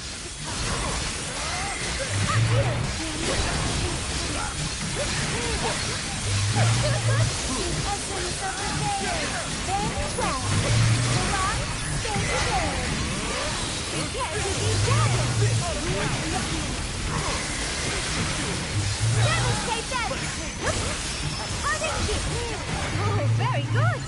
Very good.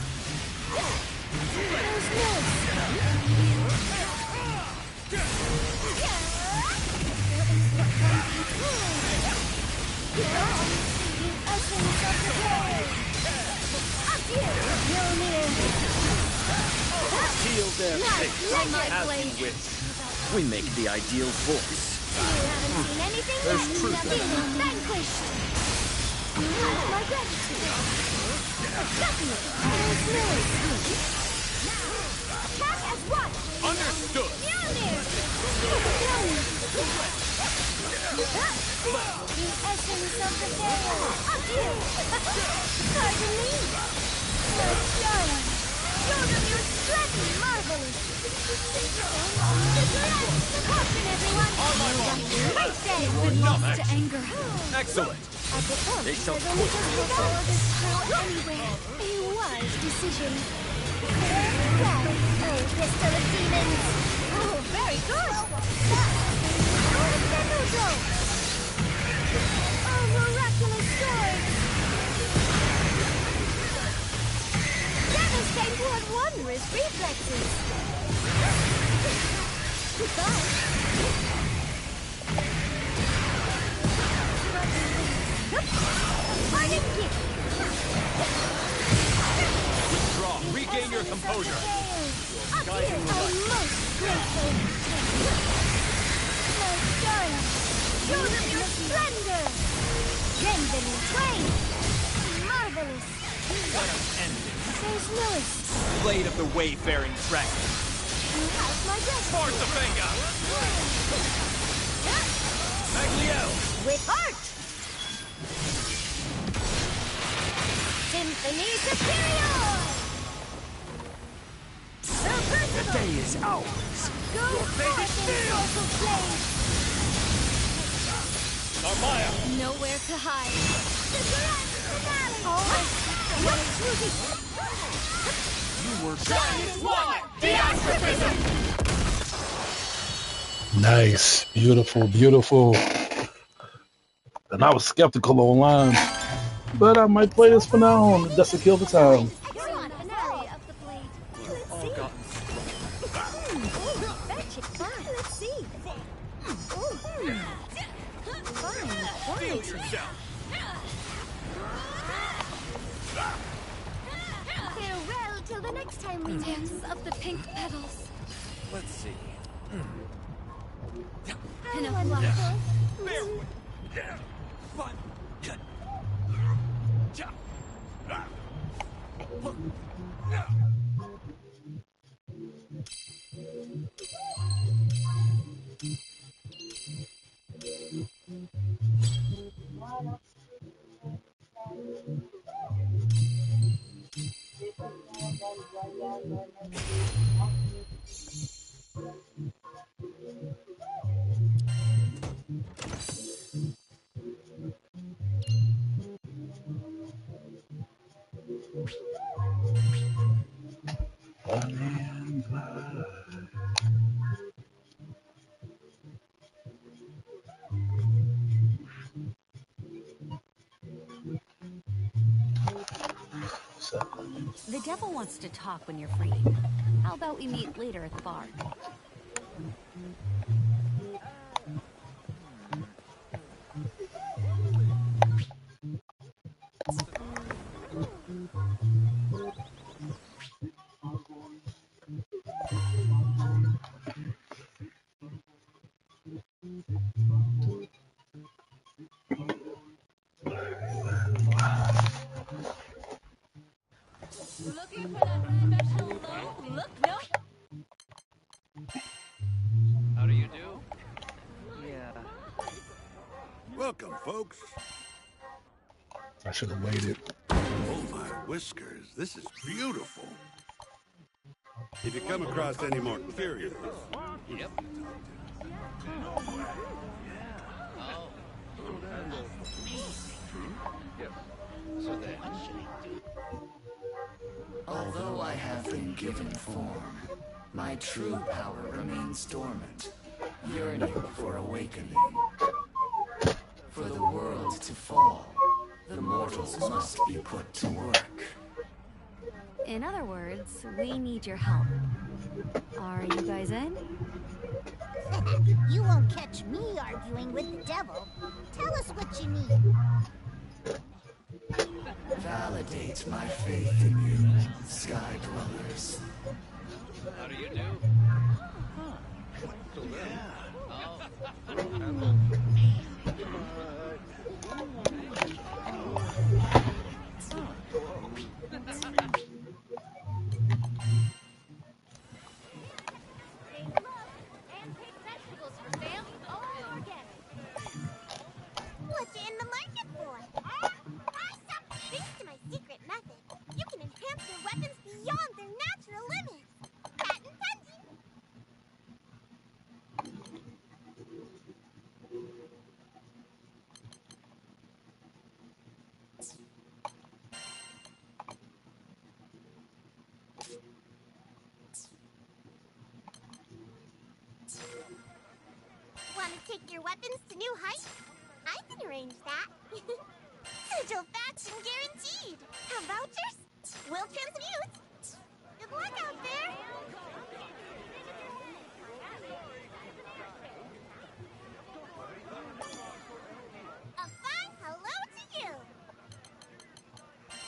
Seal their fates as we wish. We make the ideal force. You haven't seen anything There's yet. truth in Being vanquished. You have my gratitude. Attack as one. Understood. Mjolnir. The essence of the veil. Adieu. Pardon me. My darling. Show them your strength. Marvelous. The coffin, everyone. Right then. Enough To anger. Excellent. At the point, They shall there's only quickly just follow this through anywhere. A wise decision. Very well. Oh, pistol of demons. Oh, very good. Oh, miraculous sword! Devastate what wondrous reflexes! Goodbye! Pardon gift! Withdraw. Regain your composure. Adieu, our most grateful. My darling, show them your splendor! Gentlemen, twain! Marvelous! What an ending. There's Lewis. Blade of the Wayfaring Dragon. You have my destiny. Force the finger. Maglio. With heart! Symphony Superior! The day is ours. Go forth in soulful flame! Armaya. Nowhere to hide. The grand finale! Oh, what truly! You were What? The astrophism! Nice. Beautiful, beautiful. And I was skeptical online, but I might play this for now just to kill the time. Excellent finale of the blade. Let's see. That chick fine. Let's see. Fine quality. Farewell till the next time we Dance of the pink petals. Let's see. In a One flash. Fun. The devil wants to talk when you're free. How about we meet later at the bar? Looking for that special low look? Nope. How do you do? Yeah. Welcome, folks. I should have waited. Oh, my whiskers. This is beautiful. If you come across any more curious... Yep. Although I have been given form, my true power remains dormant, yearning for awakening. For the world to fall, the mortals must be put to work. In other words, we need your help. Are you guys in? You won't catch me arguing with the devil. Tell us what you need. Validate my faith in you, Sky Dwellers. How do you do? What you in the market for? Awesome! Thanks to my secret method, you can enhance your weapons beyond their natural limits. Patent pending. take your weapons to new heights? I can arrange that. Satisfaction guaranteed. Have vouchers? We'll transmute. Good luck out there. A fine hello to you.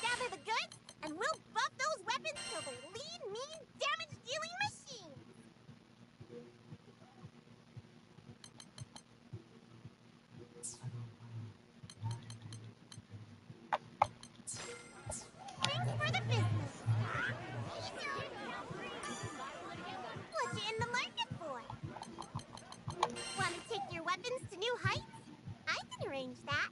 Gather the goods, and we'll buff those weapons till they're lean, mean, damage-dealing machines. Thanks for the business. What you in the market for? Want to take your weapons to new heights? I can arrange that.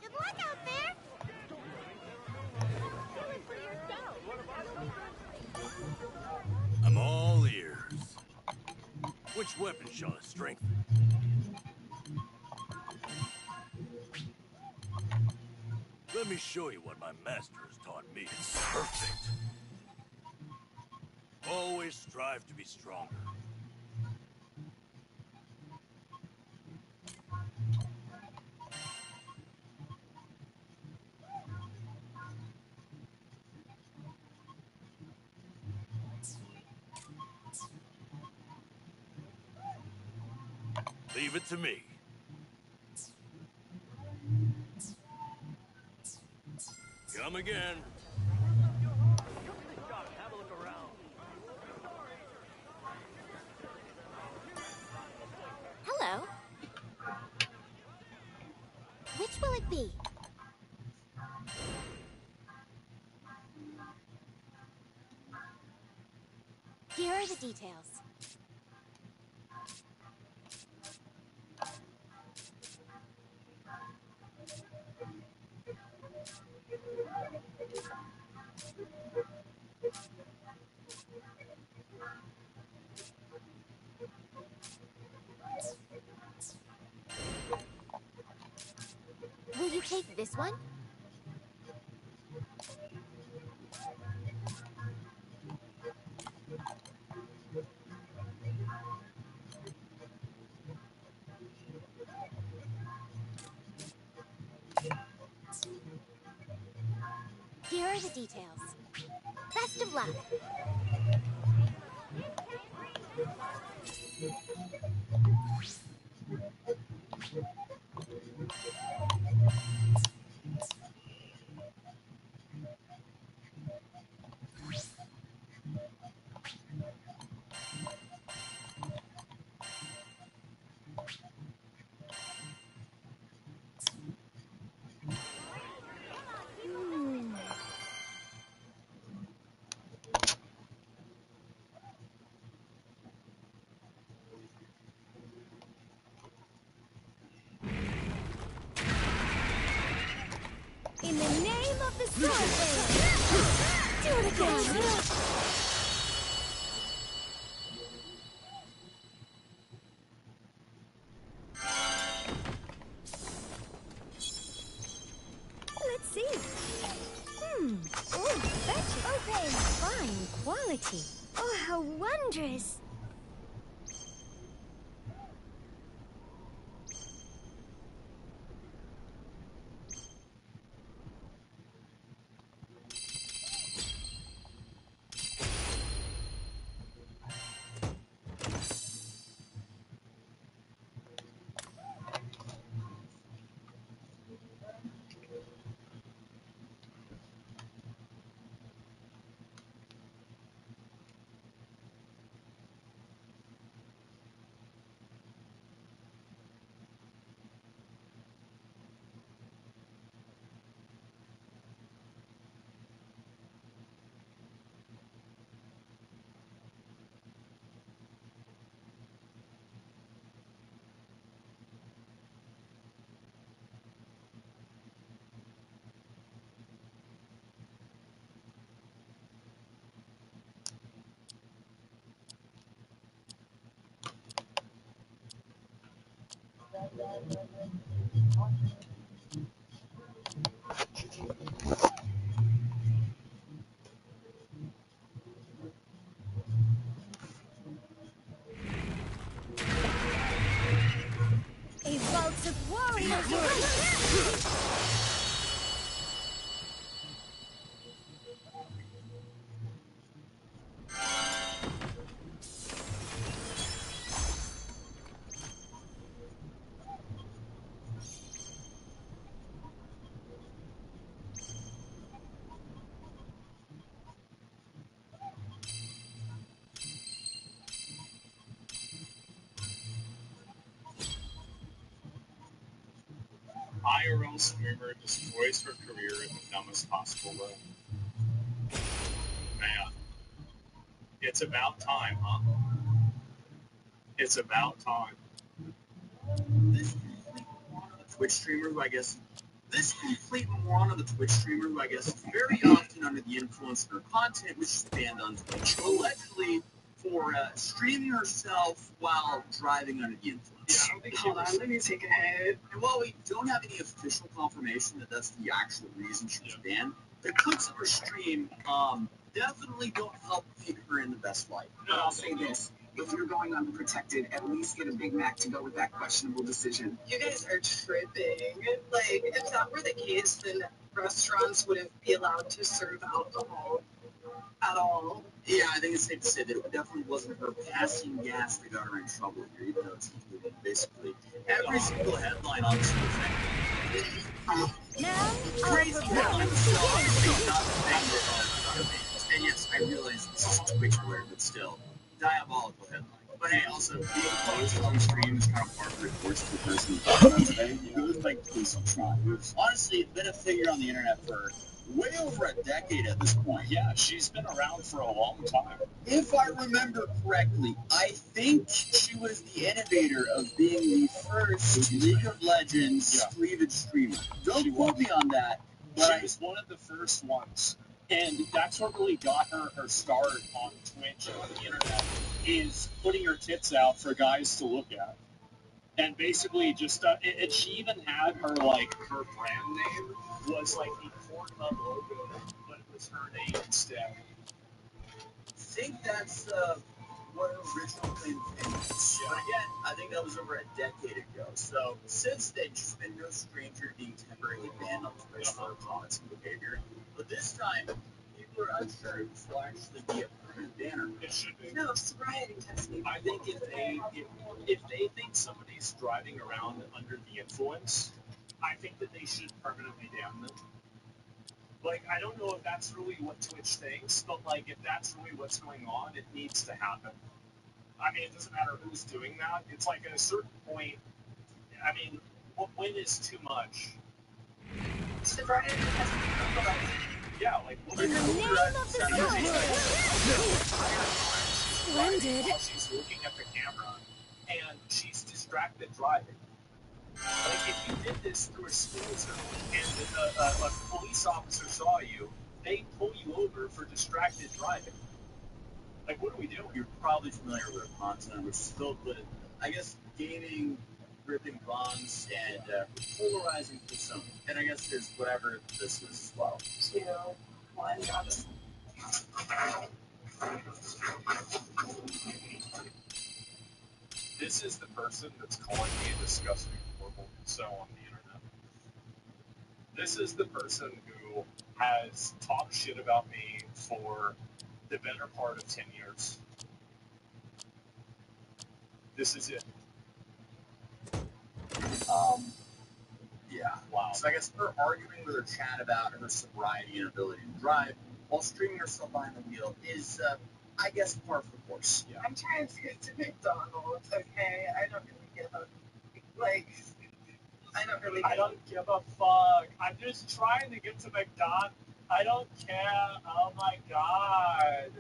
Good luck out there. Do it for yourself. I'm all ears. Which weapon shall I strengthen? Let me show you what my master has taught me. It's perfect. Always strive to be stronger. Leave it to me. Come again. Have a look around. Hello. Which will it be? Here are the details. Will you take this one? Here are the details. Best of luck. In the name of the Starface! Do it again! Let's see. Oh, fetch. Okay. Fine quality. Oh, how wondrous. A vault of warriors. IRL swimmer destroys her career in the dumbest possible way. Man, it's about time, huh? It's about time. This complete moron of a Twitch streamer who I guess is very often under the influence of her content, which is banned on Twitch, allegedly for streaming herself while driving under the influence. Yeah, I don't think hold on, let me take a hit. And while we don't have any official confirmation that that's the actual reason she was banned, the clips of her stream definitely don't help paint her in the best light. But I'll say this. If you're going unprotected, at least get a Big Mac to go with that questionable decision. You guys are tripping. Like, if that were the case, then restaurants wouldn't be allowed to serve alcohol at all. Yeah, I think it's safe to say that it definitely wasn't her passing gas that got her in trouble here, even though it's included in basically every single headline on this whole thing. Now, Crazy headline was so obviously not the thing that and yes, I realize this is Twitch aware, but still, diabolical headline. But hey, also, being closed on stream is kind of part of the course for the person who talks about today. He goes by TCT, who's honestly been a figure on the internet for way over a decade at this point. Yeah, she's been around for a long time. If I remember correctly, I think she was the innovator of being the first League of Legends cleavage streamer. Don't quote me on that, but She was one of the first ones. And that's what really got her start on Twitch and on the internet, is putting her tits out for guys to look at. And basically just, and she even had her, like, her brand name was, like, the Pornhub logo, but it was her name instead. I think that's what her original claim to fame was. But again, I think that was over a decade ago. So since then, she's been no stranger to being temporarily banned on Twitch for her comments and behavior. But this time, people are unsure if this will actually be a permanent banner. It should be. No, sobriety testing. I think if they think somebody's driving around under the influence, I think that they should permanently ban them. Like, I don't know if that's really what Twitch thinks, but, like, if that's really what's going on, it needs to happen. I mean, it doesn't matter who's doing that. It's like at a certain point, I mean, when is too much? Sobriety testing. Yeah, like, In the name of the Splendid. She's looking at the camera, and she's distracted driving. Like, if you did this through a school zone and a police officer saw you, they'd pull you over for distracted driving. Like, what are we doing? You're probably familiar with her content, which is filled with, I guess, gaming, ripping bombs, and polarizing persona. And I guess there's whatever this is as well. 2, 1, got it. This is the person that's calling me a disgusting, horrible so on the internet. This is the person who has talked shit about me for the better part of 10 years. This is it. Yeah. Wow. So I guess her arguing with her chat about her sobriety and ability to drive while streaming herself behind the wheel is, I guess, par for the course. Yeah. I'm trying to get to McDonald's, okay? I don't really give a, like, I don't give a fuck. I'm just trying to get to McDonald's. I don't care. Oh my god.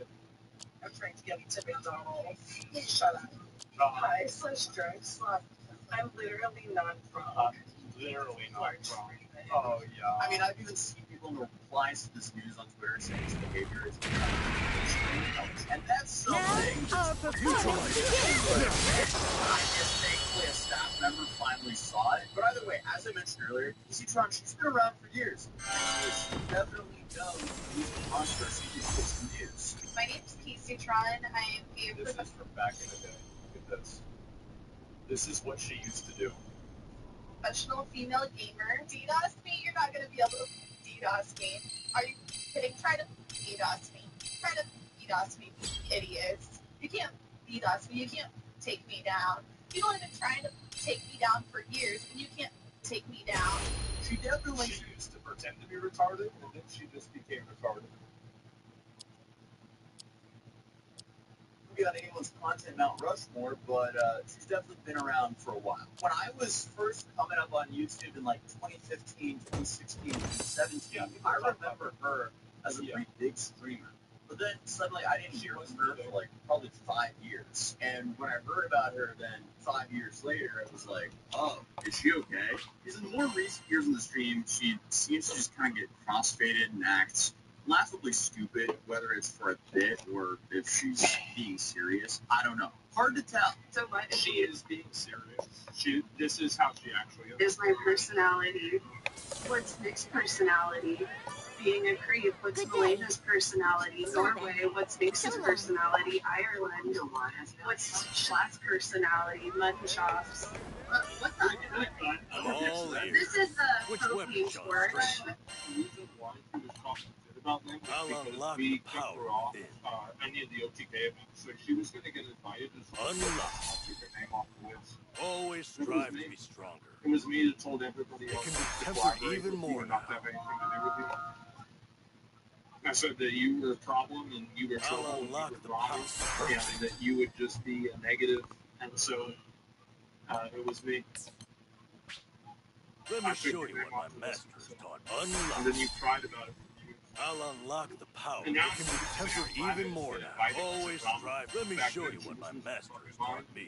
I'm trying to get to McDonald's. Shut up. Hi, / drunk slut. I'm literally not drunk. Literally not drunk. Oh, yeah. I mean, I've even seen you everyone replies to this news on Twitter saying his behavior is and that's something. Our performance begins. Thankfully, a staff member finally saw it. But either way, as I mentioned earlier, TCT, she's been around for years. She's definitely known who's the controversy who's the news. My name's TCT. I am a... This is from back in the day. Look at this. This is what she used to do. Professional female gamer. DDoS me? You're not going to be able to DDoS me. Are you kidding? Try to DDoS me. Try to DDoS me, idiots. You can't DDoS me. You can't take me down. People have been trying to take me down for years, and you can't take me down. She definitely used to pretend to be retarded, and then she just became retarded. Be on anyone's content Mount Rushmore, but she's definitely been around for a while. When I was first coming up on YouTube in like 2015, 2016, 2017, I remember her as a pretty big streamer. But then suddenly I didn't hear from her for like probably 5 years. And when I heard about her then 5 years later, I was like, oh, is she okay? Because in the more recent years on the stream, she seems to just kind of get crossfaded and acts laughably stupid, whether it's for a bit or if she's being serious. I don't know. Hard to tell. So what? She is being serious. This is how she actually is. Is my personality. What's Nick's personality? Being a creep. What's Melena's personality? Norway. What's Nick's personality? Ireland. What's Schlatt's personality? Munshoffs. What's that? This is the Philippines word. About them because we kicked her off any of the OTK events, so she was going to get invited as well. I'll take her name off the list. Always strive to be stronger. It was me that told everybody else It can be tempered even more not to have anything to do with you. I said that you were a problem and you were trouble and you were wrong, and that you would just be a negative, and so it was me. Let me show you what my master has taught. Unlock. And then you cried about it. I'll unlock the power. And It now can be tempered even more now. Always strive. Let me show you what my master has taught me.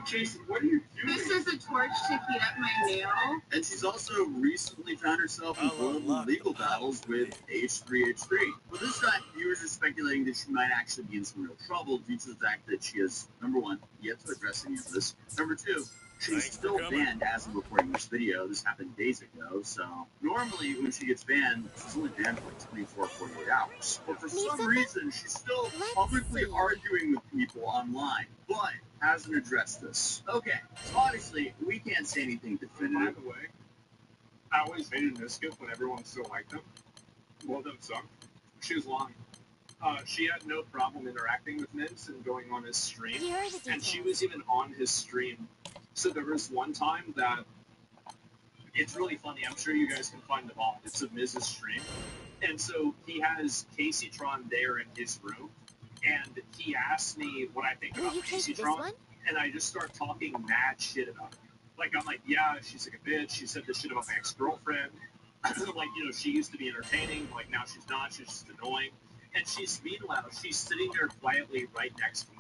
Jason, what are you doing? This is a torch to heat up my nail. And she's also recently found herself in global legal battles with H3H3. With this fact, viewers are speculating that she might actually be in some real trouble due to the fact that she has, number one, yet to address any of this. Number two, she's still banned as of recording this video. This happened days ago, so normally when she gets banned, she's only banned for like 24, 48 hours. But for some reason, she's still publicly arguing with people online, but hasn't addressed this. Okay, so obviously, we can't say anything definitive. By the way, I always hated Niskip when everyone still liked him. Well, them suck. She was lying. She had no problem interacting with Mince and going on his stream, and she was even on his stream. So there was one time that, it's really funny, I'm sure you guys can find them all, it's a Miz's stream, and so he has Caseytron there in his room, and he asked me what I think about Caseytron, and I just start talking mad shit about her. Like, I'm like, yeah, she's like a bitch, she said this shit about my ex-girlfriend, like, you know, she used to be entertaining, like, now she's not, she's just annoying, and meanwhile, she's sitting there quietly right next to me.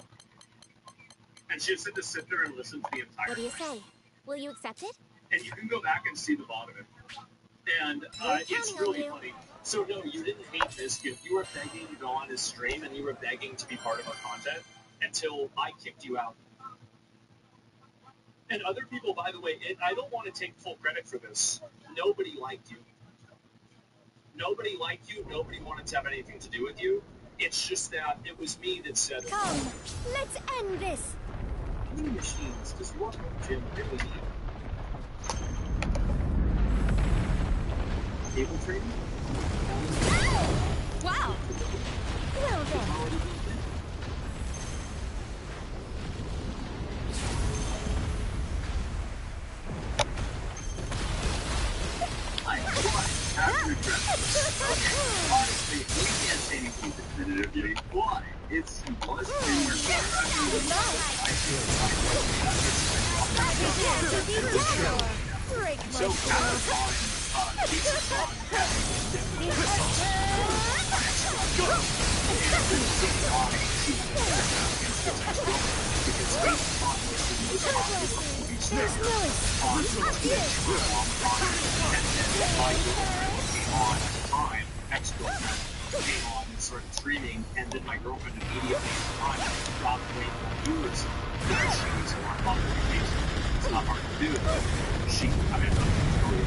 And she just had to sit there and listen to the entire What do you thing. say? Will you accept it? And you can go back and see the bottom of it. And it's really funny. So no, you didn't hate Biscuit. You were begging to go on his stream, and you were begging to be part of our content until I kicked you out. And other people, by the way, I don't want to take full credit for this. Nobody liked you. Nobody liked you. Nobody wanted to have anything to do with you. It's just that it was me that said it. Come, let's end this. How many machines does one gym really need? Cable training? Wow. Well then. Honestly, we can't say anything definitively, but if she was so There's Lewis. On my girlfriend came on at the time, ex-girlfriend, came on and started streaming, and then my girlfriend immediately at the time dropped away from viewers because she was on vacation. It's not hard to do, but I don't know if she's really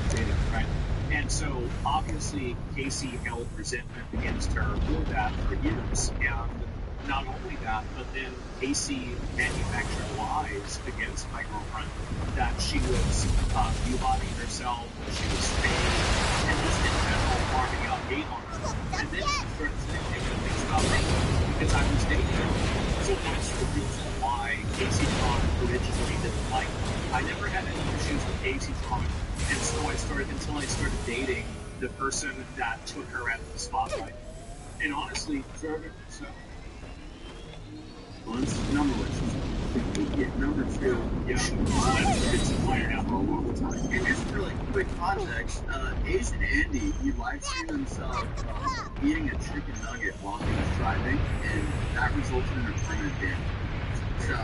dating, right? And so, obviously, Casey held resentment against her for that for years. And not only that, but then Casey manufactured lies against my girlfriend that she was mutilating herself, that she was fake, and just in general farming out hate on her. And then she started saying negative things about me because I was dating her. So that's the reason why Casey Tron originally didn't like me. I never had any issues with Casey Tron. And so until I started dating the person that took her out of the spotlight. And honestly, so. Well, that's number one. Yeah, number two. Yeah. It's fired out. For a long time. And just for like quick context, Ace and Andy, he live streamed himself eating a chicken nugget while he was driving, and that resulted in a permanent ban. So,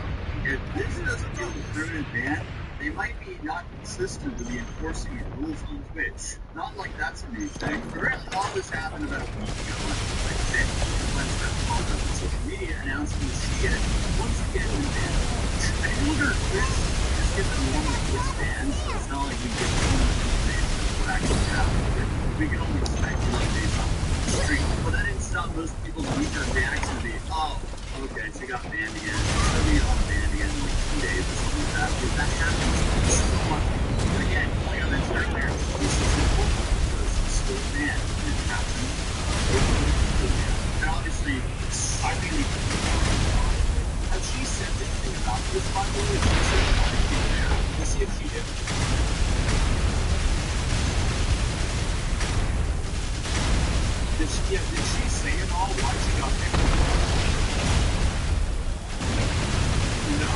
if this doesn't get a permanent ban, they might be not consistent with the enforcing of rules on Twitch. Not like that's a new thing. Apparently all this happened about a week ago, like I said, when Steph popped up on social media announcing that she had once again been banned. I wonder if Twitch just get the normal Twitch bans. It's not like we get too much information of what actually happened. We can only speculate based on the stream. But that didn't stop most people's knee-jerk reaction to be, oh, okay, she got banned again. She'll be on banned again in like 2 days or something like that. Because that happens so much. But again, like I mentioned earlier, this is important because it's still banned. And it happens. And obviously, I really... Has she said anything about this, by the way? Let's see if she did. Did she say it all? Why she got banned? No.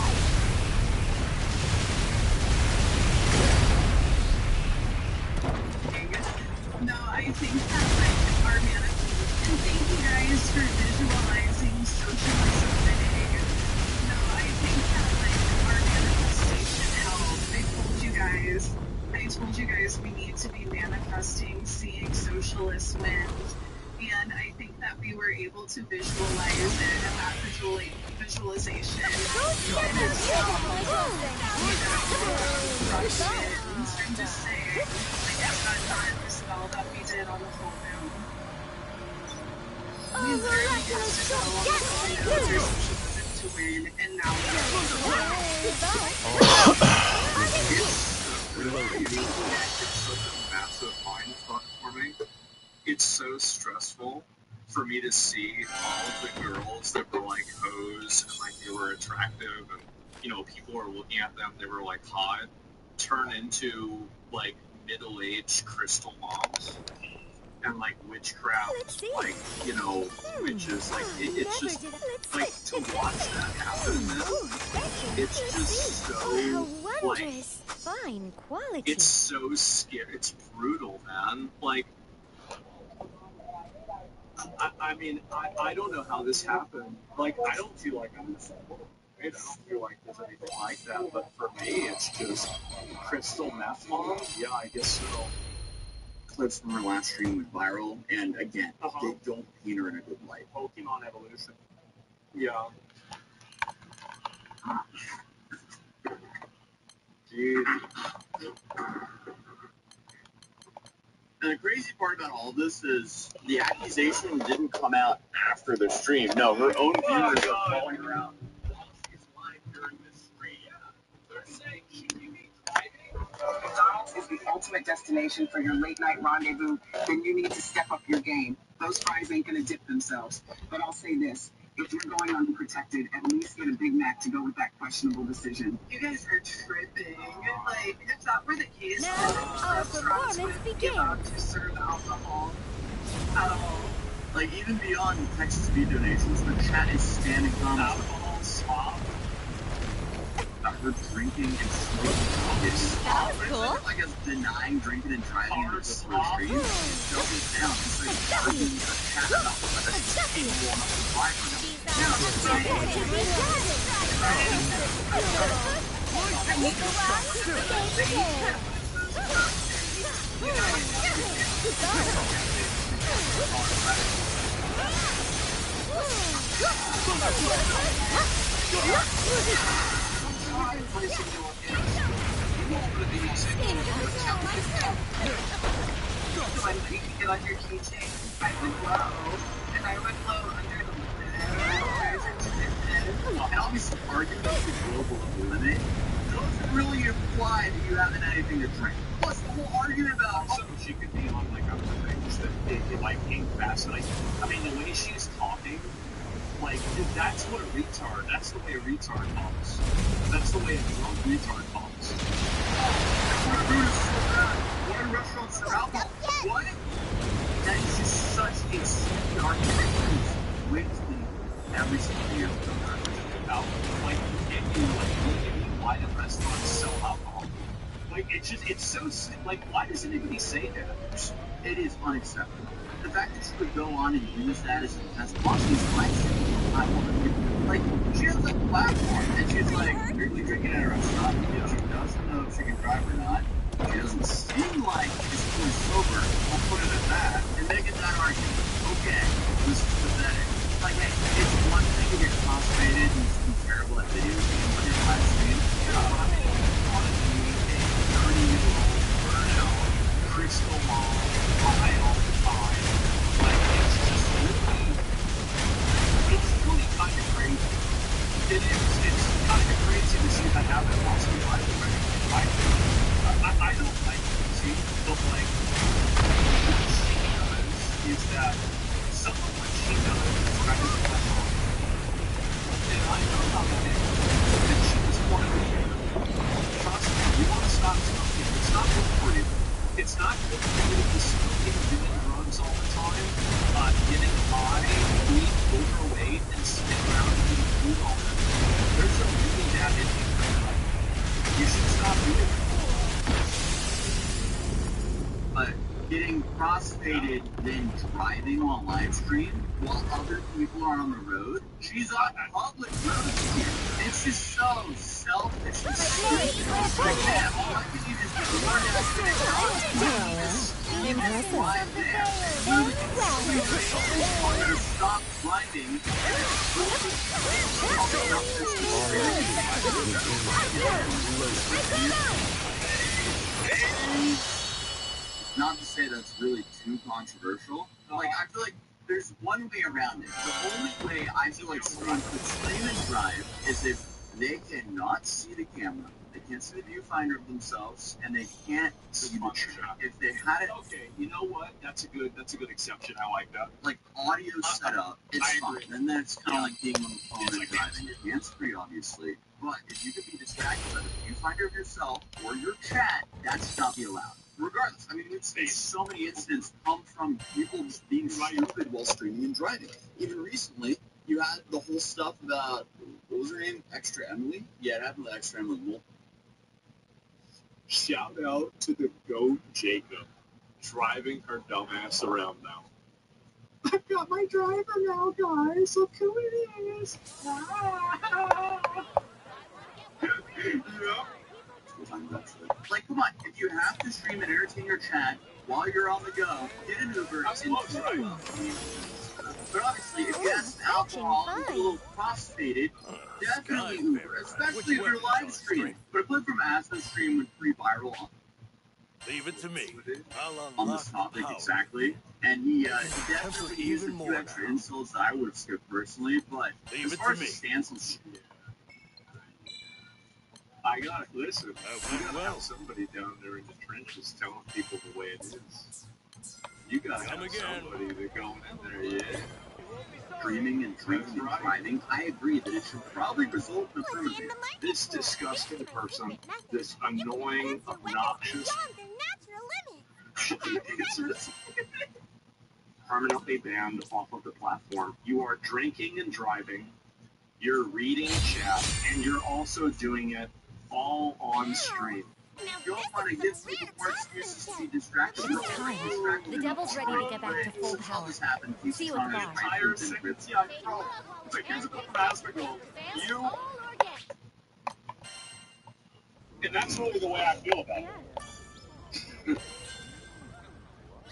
No, I think that like our manifestation. Thank you guys for visualizing socialism today. No, I think that like our manifestation helped. I told you guys we need to be manifesting seeing socialists win. And I think that we were able to visualize it, and that visualization I'm just saying, like at that time, the spell that we did on the full moon. We literally cast a spell on the full moon for socialism to win, and now It's such a massive mindfuck for me. It's so stressful for me to see all of the girls that were like hoes and like they were attractive and you know people were looking at them, they were like hot, turn into like middle-aged crystal moms and like witchcraft, like you know witches. Like it's just like to watch that happen. It's just so like fine quality. It's so scary. It's brutal, man. Like. I mean, I don't know how this happened. Like, I don't feel like I'm this world. Right? I don't feel like there's anything like that. But for me, it's just crystal meth mom. Yeah, I guess so. Clips from her last stream went viral, and again, they don't paint her in a good light. Pokemon evolution. Yeah. Dude. And the crazy part about all this is the accusation didn't come out after the stream. No, her own viewers are calling her out. She's live during this stream. They're saying she can be driving. McDonald's is the ultimate destination for your late night rendezvous. Then you need to step up your game. Those fries ain't gonna dip themselves. But I'll say this. If you're going unprotected, at least get a Big Mac to go with that questionable decision. You guys are tripping. Like, if that were the case, Now our performance begins. To serve alcohol at all. Like, even beyond Texas speed donations, the chat is standing on alcohol swap. Her drinking and smoking is That was cool. like us denying drinking and driving in the slippery street. It doubles down. It's like arguing with a chat about whether she's capable enough to drive or not. I think you get on your keychain, I would low, and I would low under the limit. And obviously, arguing about the global limit doesn't really imply that you haven't had anything to drink. Plus, the whole argument about she could be on like other things that it like came fast. Like, I mean, the way she's talking, like that's what a retard. That's the way a retard talks. That's the way a drunk retard talks. What are restaurants serve alcohol? What? That is just such a stupid argument. Wait till every single year about like if you why the restaurants sell alcohol. Like it's so like why does anybody say that? It is unacceptable. The fact that she would go on and use that as a defense, plus she's like, I want to do. Like, she has a platform, and she's like, are you drinking at a restaurant? You know, she doesn't know if she can drive or not. She doesn't seem like she's fully sober. I'll put it at that. And making that argument, okay, this is pathetic. Like, hey, it's one thing to get constipated and be terrible at video games on your live stream. You know, I mean, you want to be a 30-year-old burnout, crystal mom, high all the time. Like, it's really kind of crazy. It is. It's kind of crazy to see that happen across the life. I don't like see, but like what she does is that some of what she does is kind of clever. And I know how it is. And she was one of the trust me, you want to stop smoking. It's not good for you. It's not good for you to be smoking, doing drugs all the time, getting high, being overweight, and sitting around and eating food all the time. There's a really bad ending for that. You should stop doing it. But getting cross-faded, then driving on live stream while other people are on the road, she's on public roads here. It's just so selfish and stupid. Like, man, why can't you just warn us that it's right there? Stop driving Not to say that's really too controversial. Like, I feel like there's one way around it. The only way I feel like someone could stream and drive is if they cannot see the camera, they can't see the viewfinder of themselves, and they can't see the chat. If they had it, okay, you know what? That's a good exception. I like that. Like audio setup, it's fine. And then it's kind of like being on the phone and driving. Your hands free, obviously. But if you could be distracted by the viewfinder of yourself or your chat, that should not be allowed. Regardless, I mean, we've seen so many incidents come from people just being stupid while streaming and driving. Even recently, you had the whole stuff about, what was her name? Extra Emily? Yeah, it happened with Extra Emily. Shout out to the GOAT Jacob, driving her dumbass around now. I've got my driver now, guys. Look who it is. Yeah. Like, come on, if you have to stream and entertain your chat while you're on the go, get an Uber and But obviously, if you have some alcohol and a little cross-faded, definitely Uber, especially if you're live streaming. But a clip from Asma's stream went pretty viral Leave it to me. On this topic, exactly. And he definitely used a few extra insults that I would have skipped personally, but as far as the stance on I gotta listen. We gotta have somebody down there in the trenches telling people the way it is. You gotta have somebody that going in there, yeah. Streaming and drinking and driving, I agree that it should probably result in a permanent. This disgusting person, this annoying, obnoxious, permanently banned off of the platform. You are drinking and driving, you're reading chat, and you're also doing it all on stream. You don't want to give people more excuses to be distracted. The devil's ready to get back to full power. See you at the bar. Here's a clip from Asma. You And that's really the way I feel about it.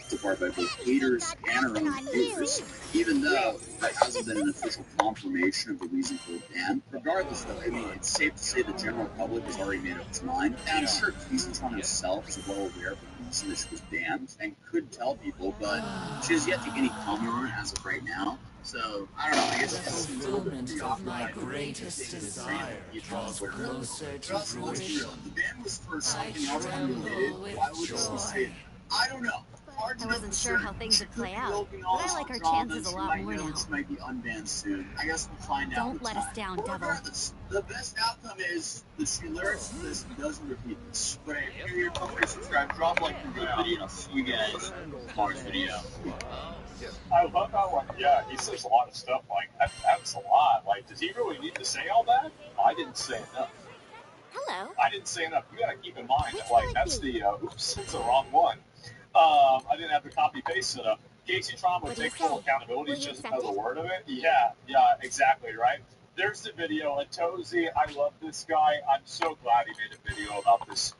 The part by both haters and our own viewers, even though there hasn't been an official confirmation of the reason for the ban. Regardless, though, I mean, it's safe to say the general public has already made up its mind. And I'm sure TCT himself is well aware of the reason that she was banned and could tell people, but she has yet to get any comment on it as of right now. So, I don't know, I guess it just seems a little bit preoccupied. My greatest desire draws closer to fruition. The ban was for something else unrelated. Why would she say that? I don't know. I wasn't sure how things would play out, but I like our chances a lot more now. She might be unbanned soon. I guess we'll find out. Don't let us down, devil. Regardless, the best outcome is that she learns this and doesn't repeat this. But if you're here, subscribe, drop a like for the video, and I'll see you guys in tomorrow's video. I love how, like, yeah, he says a lot of stuff, like, that's a lot. Like, does he really need to say all that? I didn't say enough. Hello. I didn't say enough. You gotta keep in mind that, like, that's the, oops, it's the wrong one. I didn't have the copy-paste set up. Casey Tron would take full accountability, just another word of it. Yeah, exactly, right? There's the video. And Tozy, I love this guy. I'm so glad he made a video about this,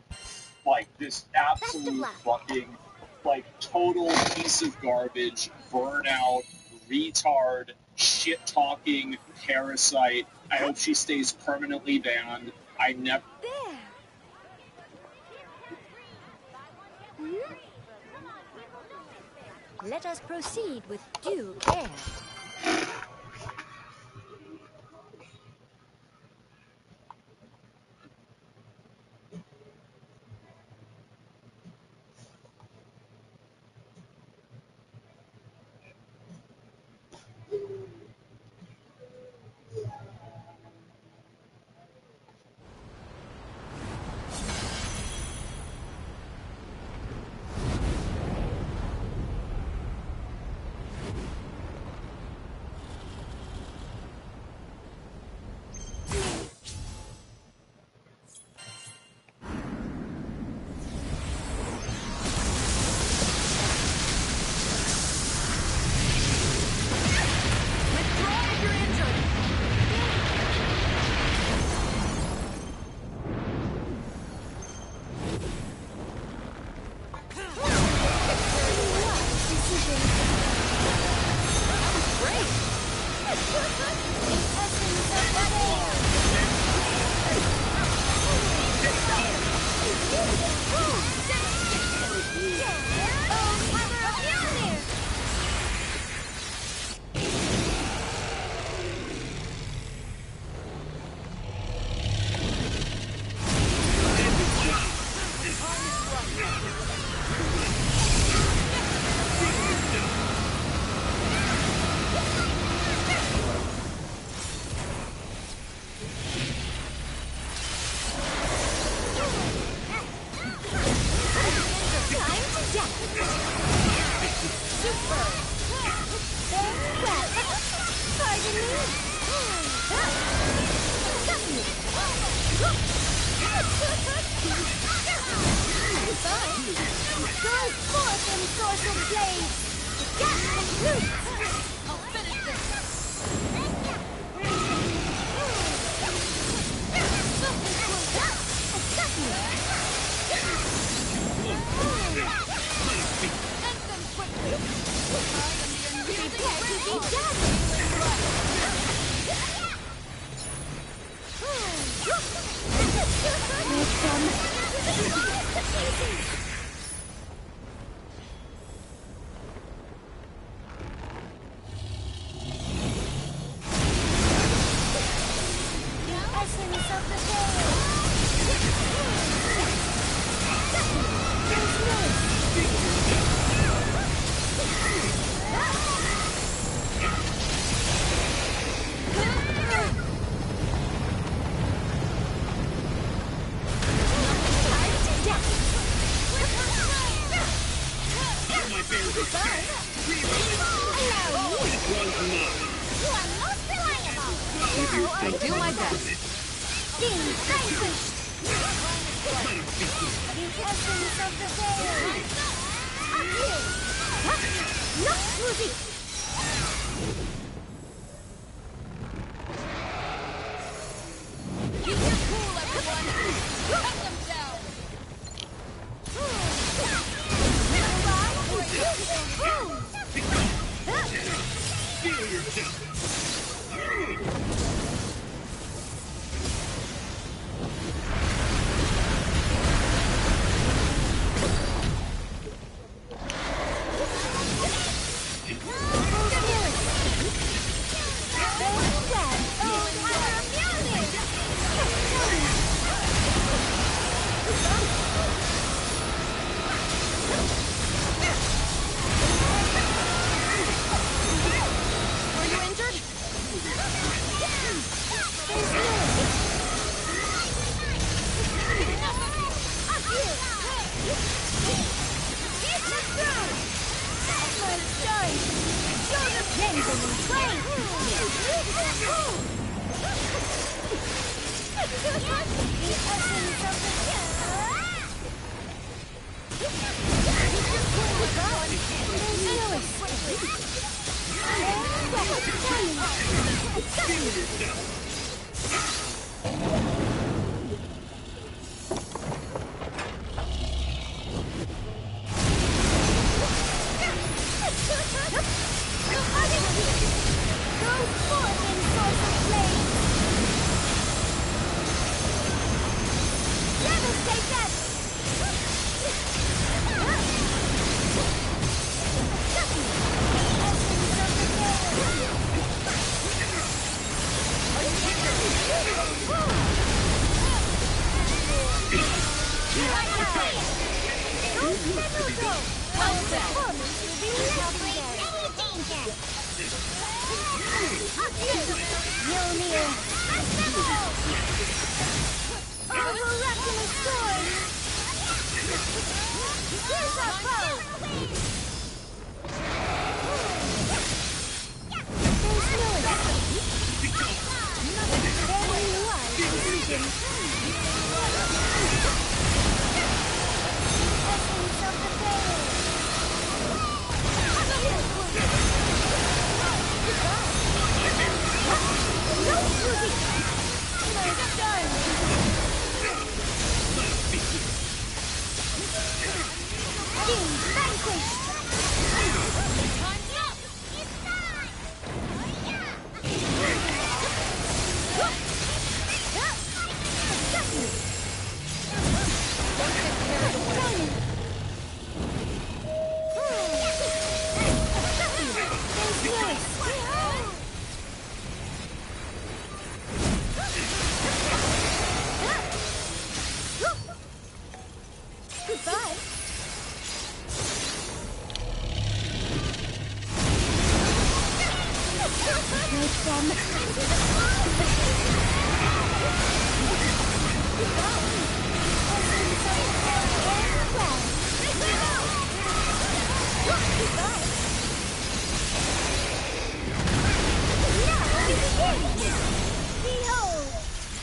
like, this absolute fucking, like, total piece of garbage, burnout, retard, shit-talking parasite. I hope she stays permanently banned. I never... Let us proceed with due care. I do my best. The essence of the veil. Appear. Not music. Keep your cool, everyone. Cut them Behold,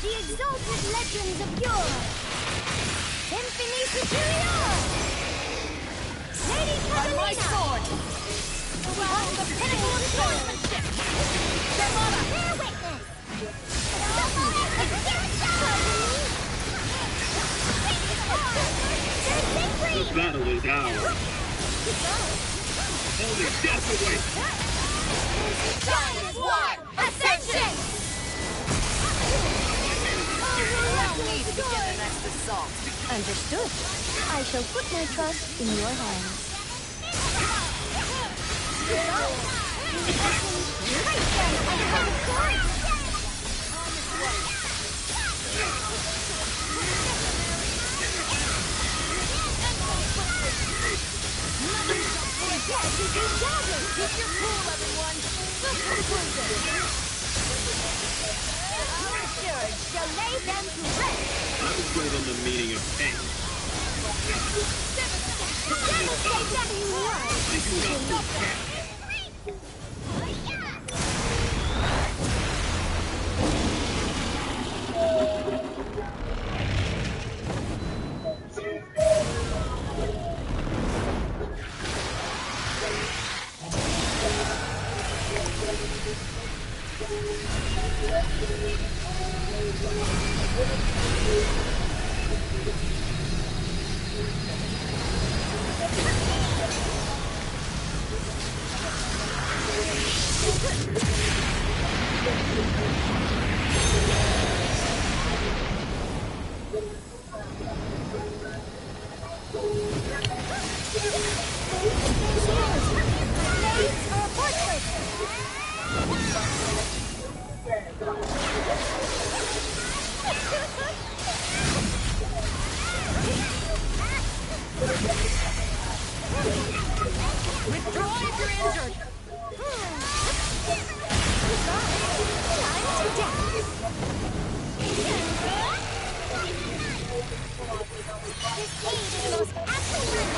the exalted legends of yore! Infamy Superior! Lady Catalina! On my sword! On the pinnacle of swordsmanship! Shamana! Bear witness! This battle is ours. Only death awaits. Giant War! Ascension! Allow me to begin the next assault. Understood. I shall put my trust in your hands. Keep your cool, everyone! The conclusion! Your surge shall lay them to rest! I will show them the meaning of pain. Devastate them you want! I do not forget. Withdraw if you're injured! Time to death! This aid is most absolute!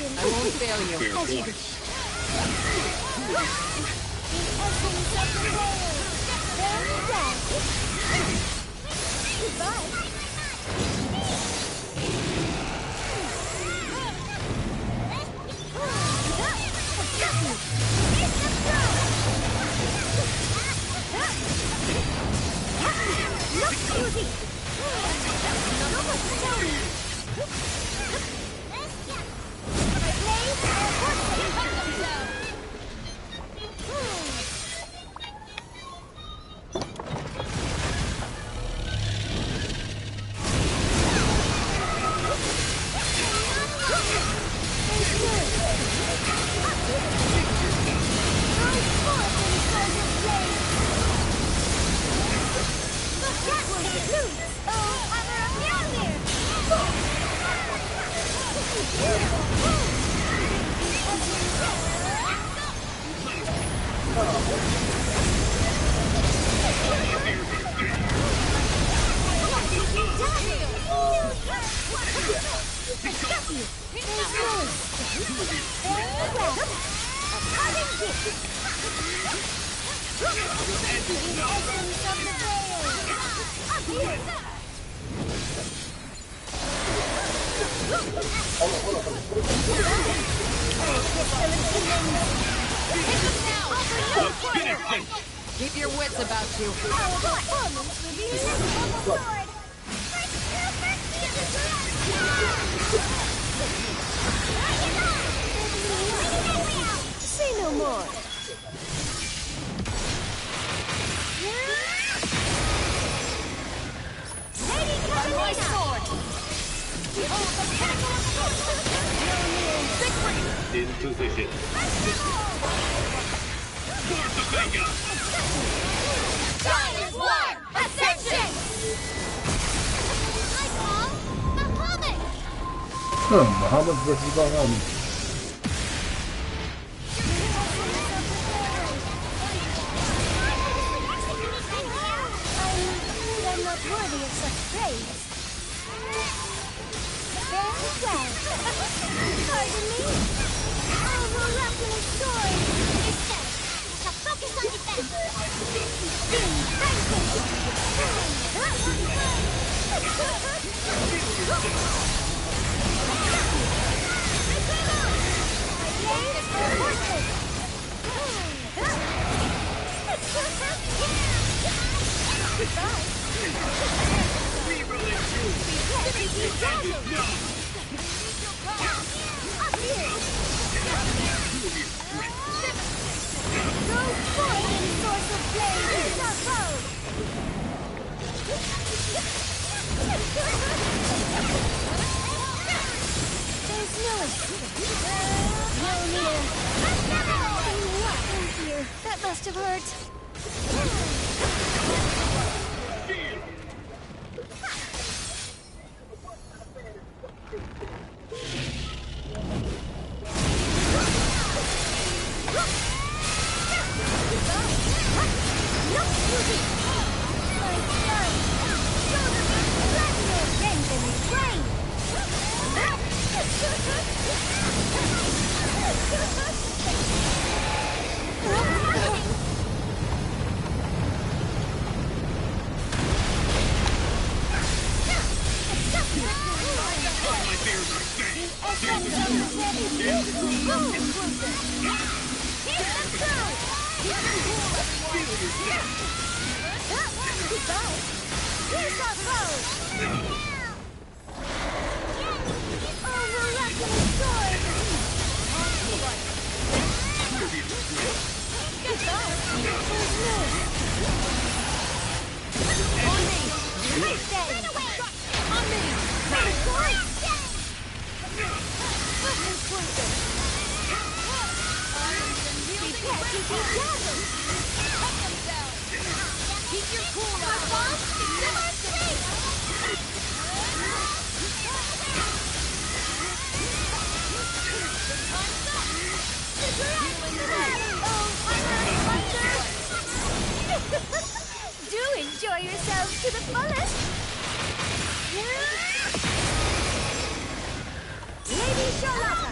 I won't fail you. As you wish. The essence of the veil. Very well. Goodbye. Keep your wits about you. Say no more. On my sword! In position. Giant War! Ascension! I call Bahamut! Muhammad versus Bahamut. I'm not worthy of such praise. Very well. Pardon me? Our miraculous sword is set. Now focus on defense. Beam That must have hurt. Keep your cool now. Do enjoy yourselves to the fullest. Lady Charlotta.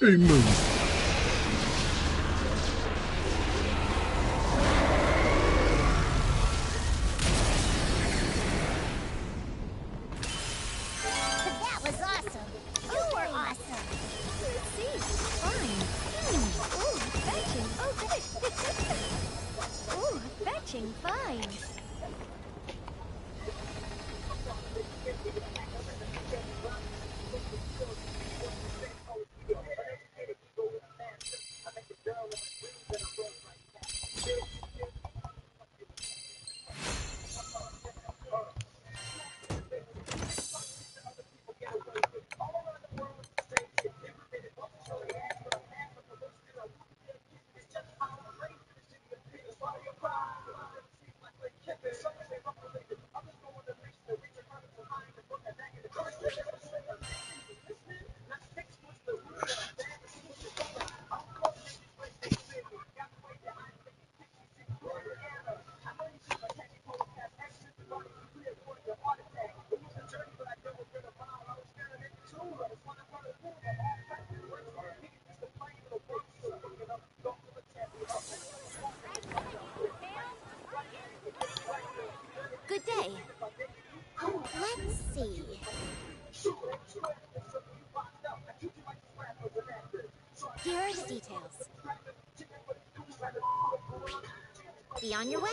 Amen. That was awesome. You were awesome. Let's see. Fine. Ooh, fetching. Oh, good. Ooh, fetching. Fine. Good day. Let's see. Here are the details. Be on your way.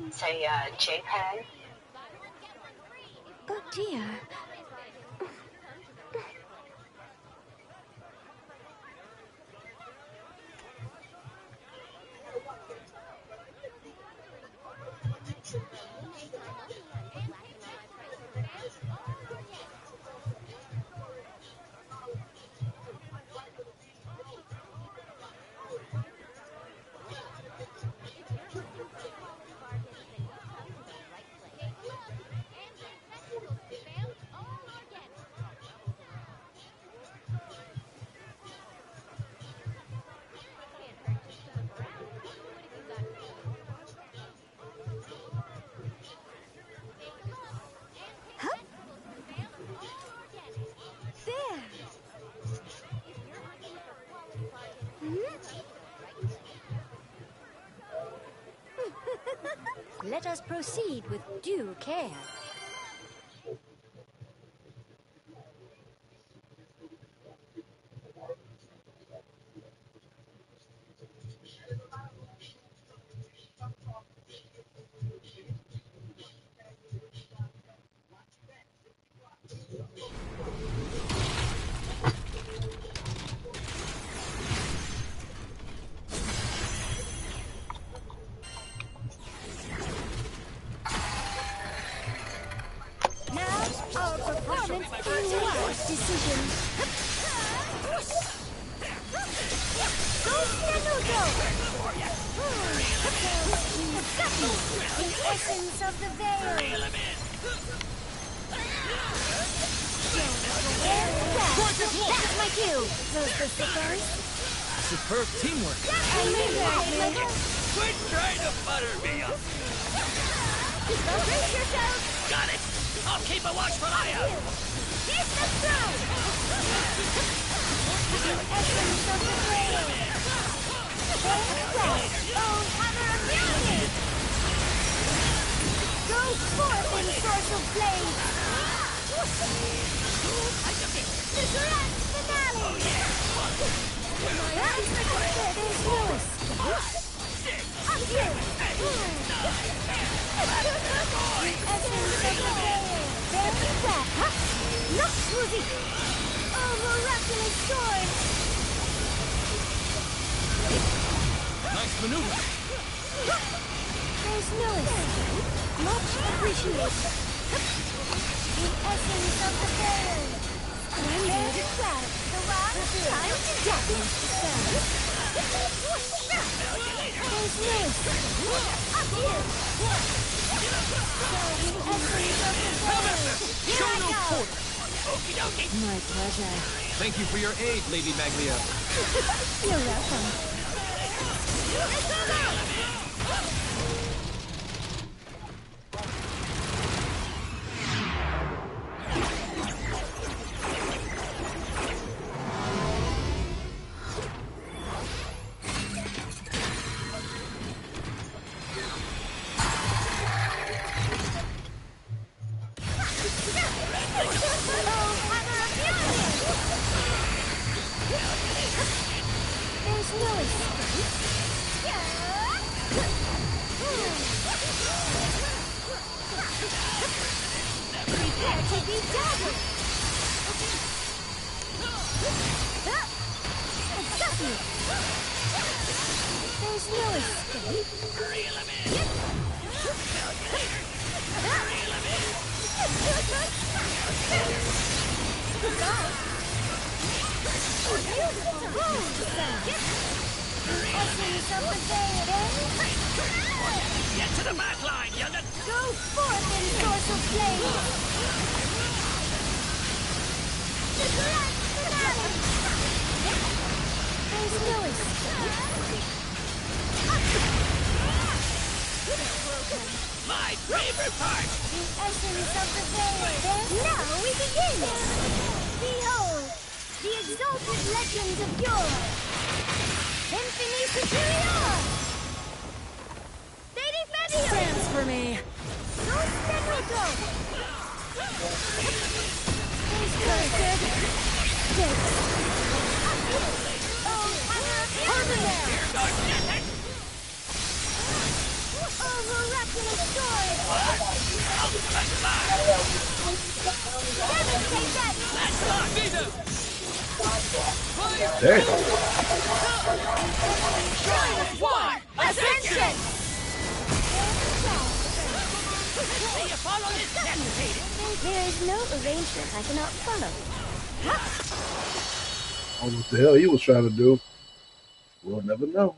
Say, JPEG? Oh dear. Let us proceed with due care. precision. Go Stenuto! The essence of the veil. That's my cue. Those the stickers. Superb teamwork. Quit trying to butter me up. Brace yourself. Got it. I'll keep a watchful eye out. Here's the throw. The essence of the veil. Oh, hammer of music. Go forth in source of flame. The grand finale. There's Lewis. Up here. Essence of the veil. There's that. Not Susie. Oh, miraculous sword. Nice maneuver. There's Lewis. Much appreciated. The essence of the veil. There's that. The rock. Time to death. There's Lewis. Up here. Show no quarter. My pleasure. Thank you for your aid, Lady Maglia. You're welcome. There's Lewis. Prepare to be dazzled. Exactly. There's Lewis. Essence of the veil. Get to the back line, young'un. Go forth in source of flame. The grand finale. There's Lewis. My favorite part. The essence of the veil. Now we begin. Behold, the exalted legend of yore. Infinity Superior. Lady Fabio. Stands for me. Go Stenuto. There's Cursed. Dead. Oh, hammer of music. Oh, miraculous sword. Devastate that. Damn. Ascension. There is no arrangement I cannot follow. I don't know what the hell he was trying to do. We'll never know.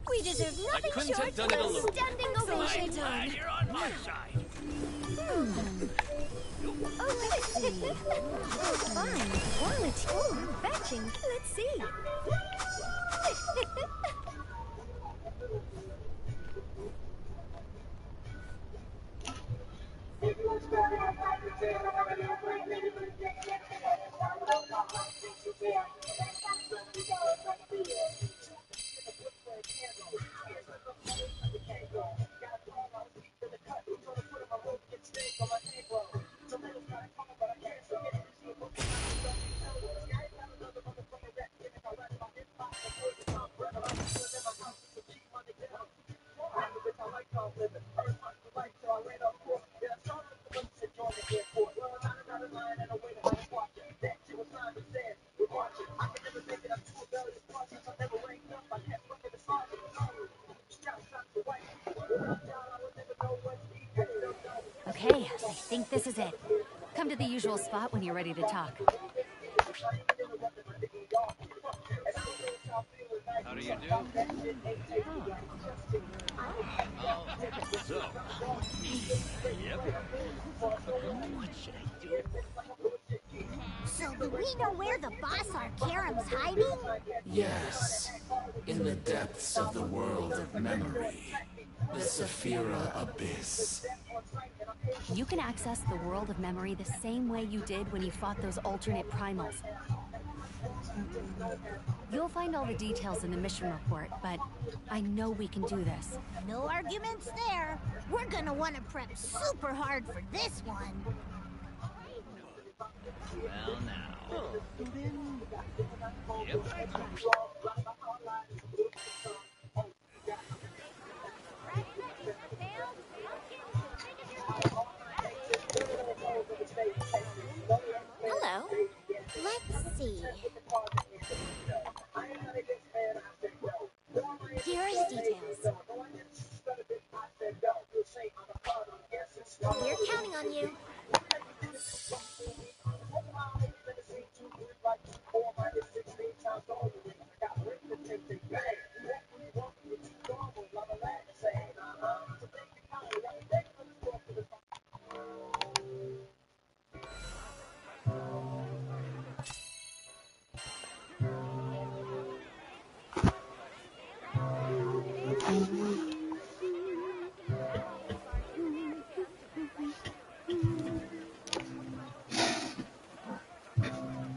We deserve nothing couldn't short have done of it a alone. standing ovation. You're on my side. Oh, let's see. Fine quality. Oh, fetching. Let's see. Okay, the think this is it. Come to the usual spot when you're ready to talk. How do you do? So. Yep. What should I do? So do we know where the boss Arcarim's hiding? Yes. In the depths of the world of memory. The Saphira Abyss. You can access the world of memory the same way you did when you fought those alternate primals. You'll find all the details in the mission report, but I know we can do this. No arguments there. We're gonna want to prep super hard for this one. Well, now. Yep. Hello. Let's see. Here are the details. We're counting on you.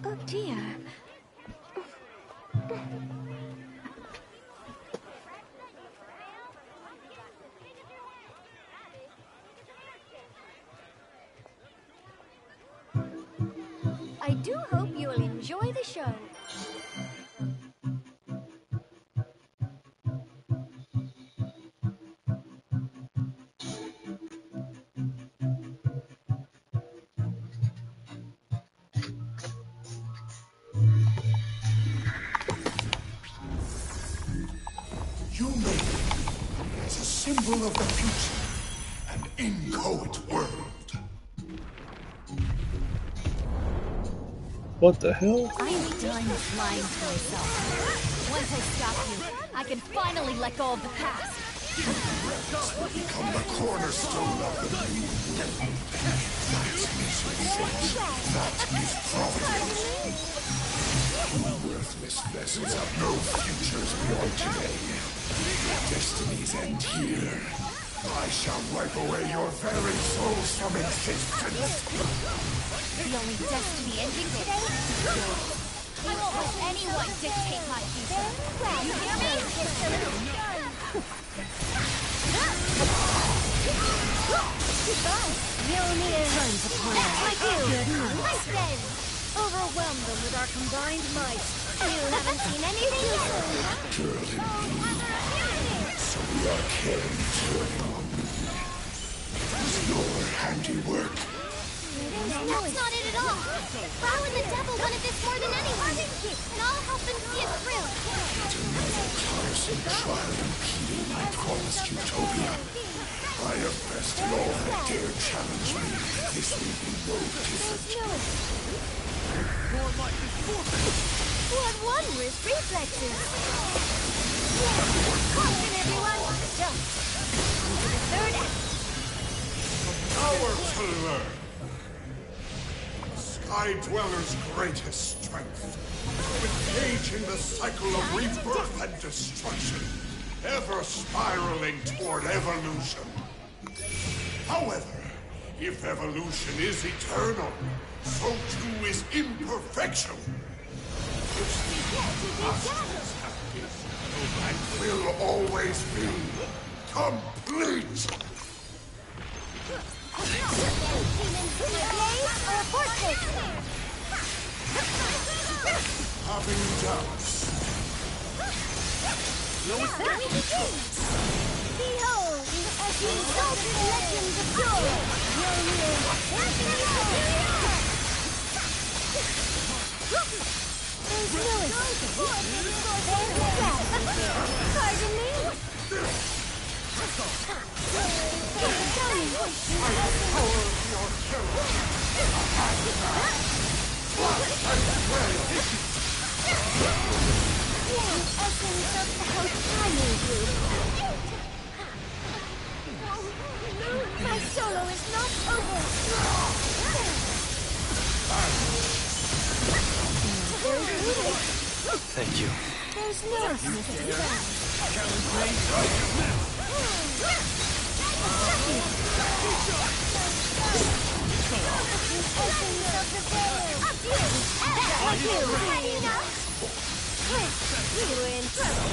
Oh dear. I do hope you'll enjoy the show. You made it as a symbol of the future, an inchoate world. What the hell? I'm done lying to myself. Once I stop you, I can finally let go of the past. Become the cornerstone of the new world. That is providence. Worthless vessels have no futures beyond today. Their destinies end here. I shall wipe away your very souls from existence. The only destiny ending today? I won't let anyone dictate my future. You hear me? Mjolnir runs upon us. Like you. Good night. Like them. Overwhelm them with our combined might. You haven't seen anything yet. So we are carrying turning on. It's your handiwork. That's not it at all. Brow and the devil wanted this more than anyone. And I'll help them see it through. Another tiresome trial impeding my promised utopia. I have bested all that dare challenge me. This will be no different. More like this forfeit. What one with reflexes? Caution, everyone. Jump. On to the third act. Power to learn. Sky Dweller's greatest strength. Engage in the cycle of rebirth and destruction, ever spiraling toward evolution. However, if evolution is eternal, so too is imperfection. Masters have been, and will always be, complete. Having doubts. Behold, as the exalted legends of Dora, There's no Pardon me? I power your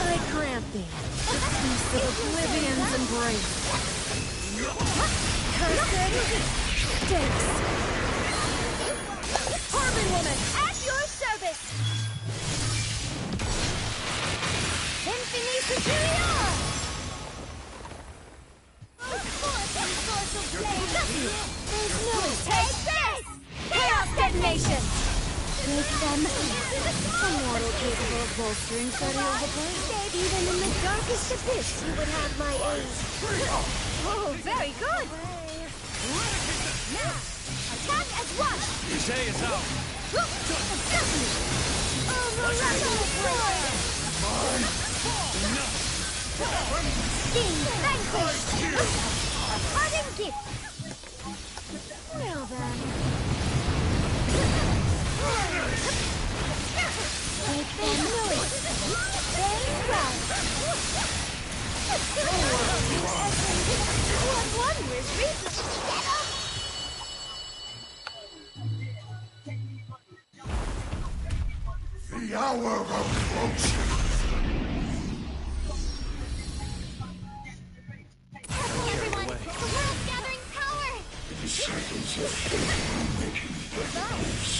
I grant thee a piece of Oblivion's embrace. Cursed stakes. Carbon woman, at your service! Infini superior! There's no take this! Chaos detonation! Make them a mortal capable of bolstering Federal's opponent. Even in the darkest abyss, you would have my aid. Oh, very good! Now, attack as one! You say it's out. Oh, miraculous sword! Sting vanquished! A parting gift! Well then... Take them noise! Very well! What wondrous reason! Get up! The hour approaches. Everyone, the world's gathering power! The disciples of faith are making their lives.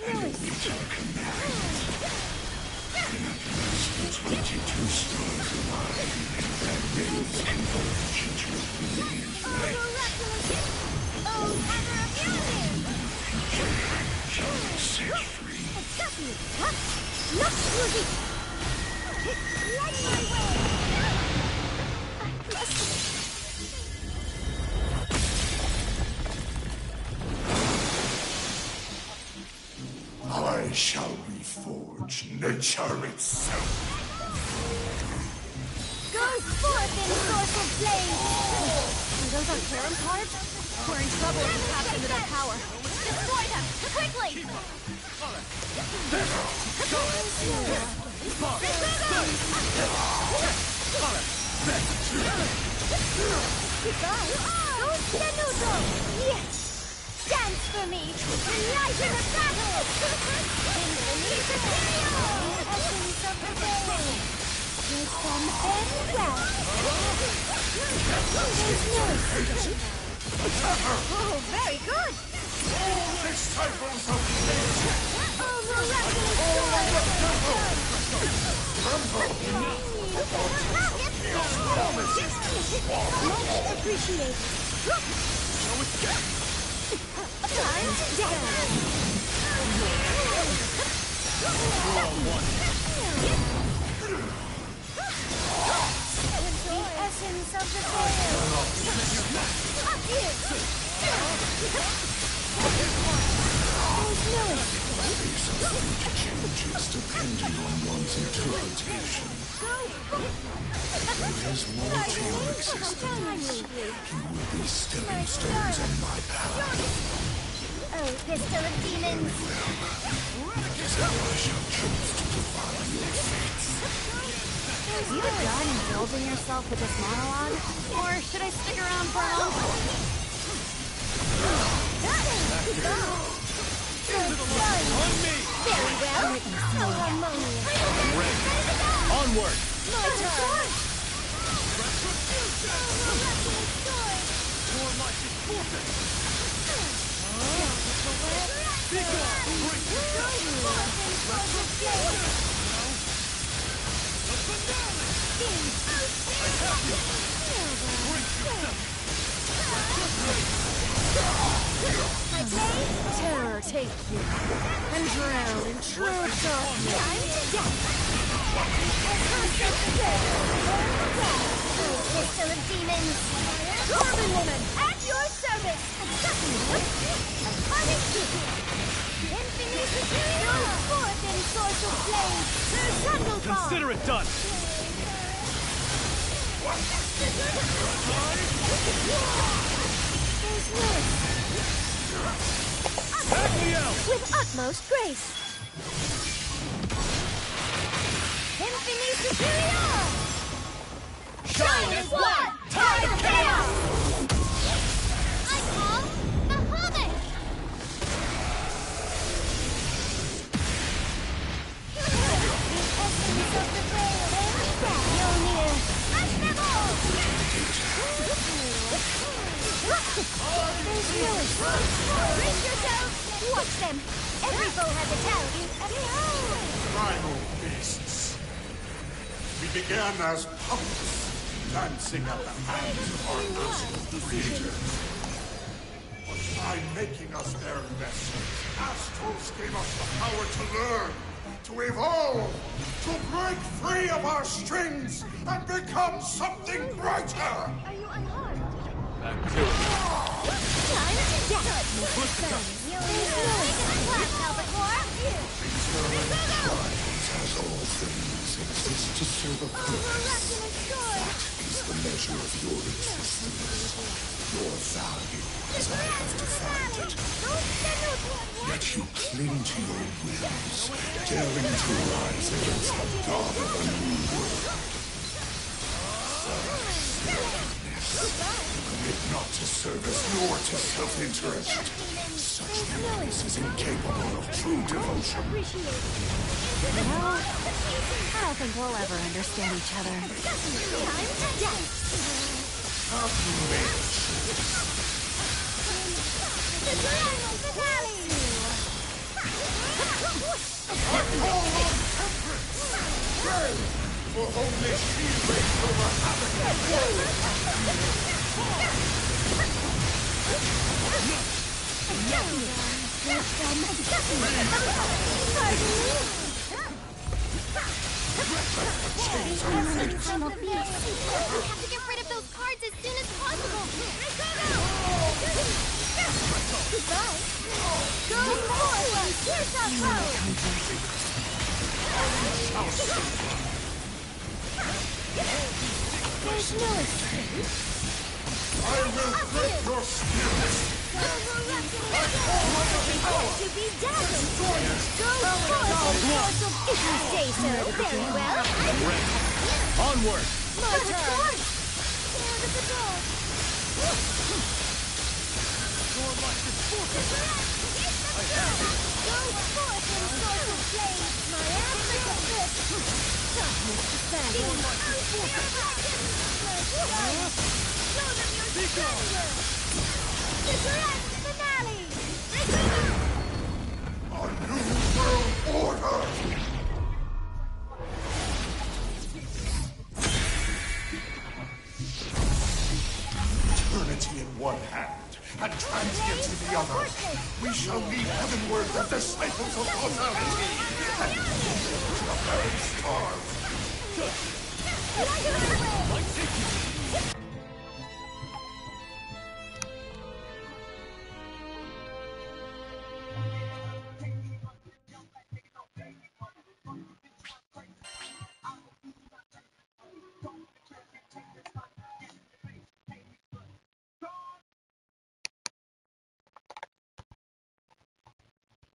And await our command. At last, the 22 stars align, and rays converge into a brilliant light. Oh, hammer of Yonir! Shall be set free. Look, Ruby! Light my way! I shall reforge nature itself. Go forth in sourceful flame! Are those our Karen cards? We're in trouble if we tap into their power. Destroy them! Quickly! Goodbye! Go Stenuto! Yes! Dance for me! Light in the battle! Infamy superior! Essence of the day! Make them bend well! There's no escape! Oh, very good! Disciples of faith! Oh, miraculous Much appreciated! Time down! The essence of the veil! Up here! There's no escape! Changes depending on one's interpretation. With his more to your existence, he will be stepping stones on my path. Oh, pistol of demons! So I shall choose to define your fates. Are you done indulging yourself with this monologue? Or should I stick around for an encore? On me! Very well! How harmonious! Onward! My turn! More life is forfeit! Be gone! Break the finale! I have you! Break Terror take you, and drown in true darkness. Time to death! Pistol of demons! Carbon woman! At your service! A parting secret! Infinite superior! Go forth in source of flame! Thunderball! Consider it done! There's no Back me out! with utmost grace! Infinite Superior! Shine as one! Tide of chaos! I call the Hobbit! Brace yourselves! Watch them! Every foe has a talent! Primal beasts. We began as puppets, dancing at the hands of our astral creators. But by making us their vessels, Astrals gave us the power to learn, to evolve, to break free of our strings and become something brighter! Are you unharmed? Back to it. Time to death! As all things exist to serve a purpose, that is the measure of your existence. Your value, as I have defined it. Yet you cling to your whims, daring to rise against the god of a new world. Commit not to service nor to self-interest. Such weakness is incapable of true devotion. You know, I don't think we'll ever understand each other. Time to death! Have you made The grand finale! I call on temperance! Pray for only she reigns over havoc and Final beast. We have to get rid of those cards as soon as possible. Goodbye. Go forward. Here's our code. There's no escape. I will break your spirit! To be dazzled. Go forward. If you say so, very well. Onward! My turn. Stand at the door. Your life is forfeit! Go forth in source of flame. My African fist. Darkness descends. Show them your splendor. The grand finale. A new world order! Eternity in one hand, and transience in the other. We shall lead heavenward the disciples of causality, and the barren stars.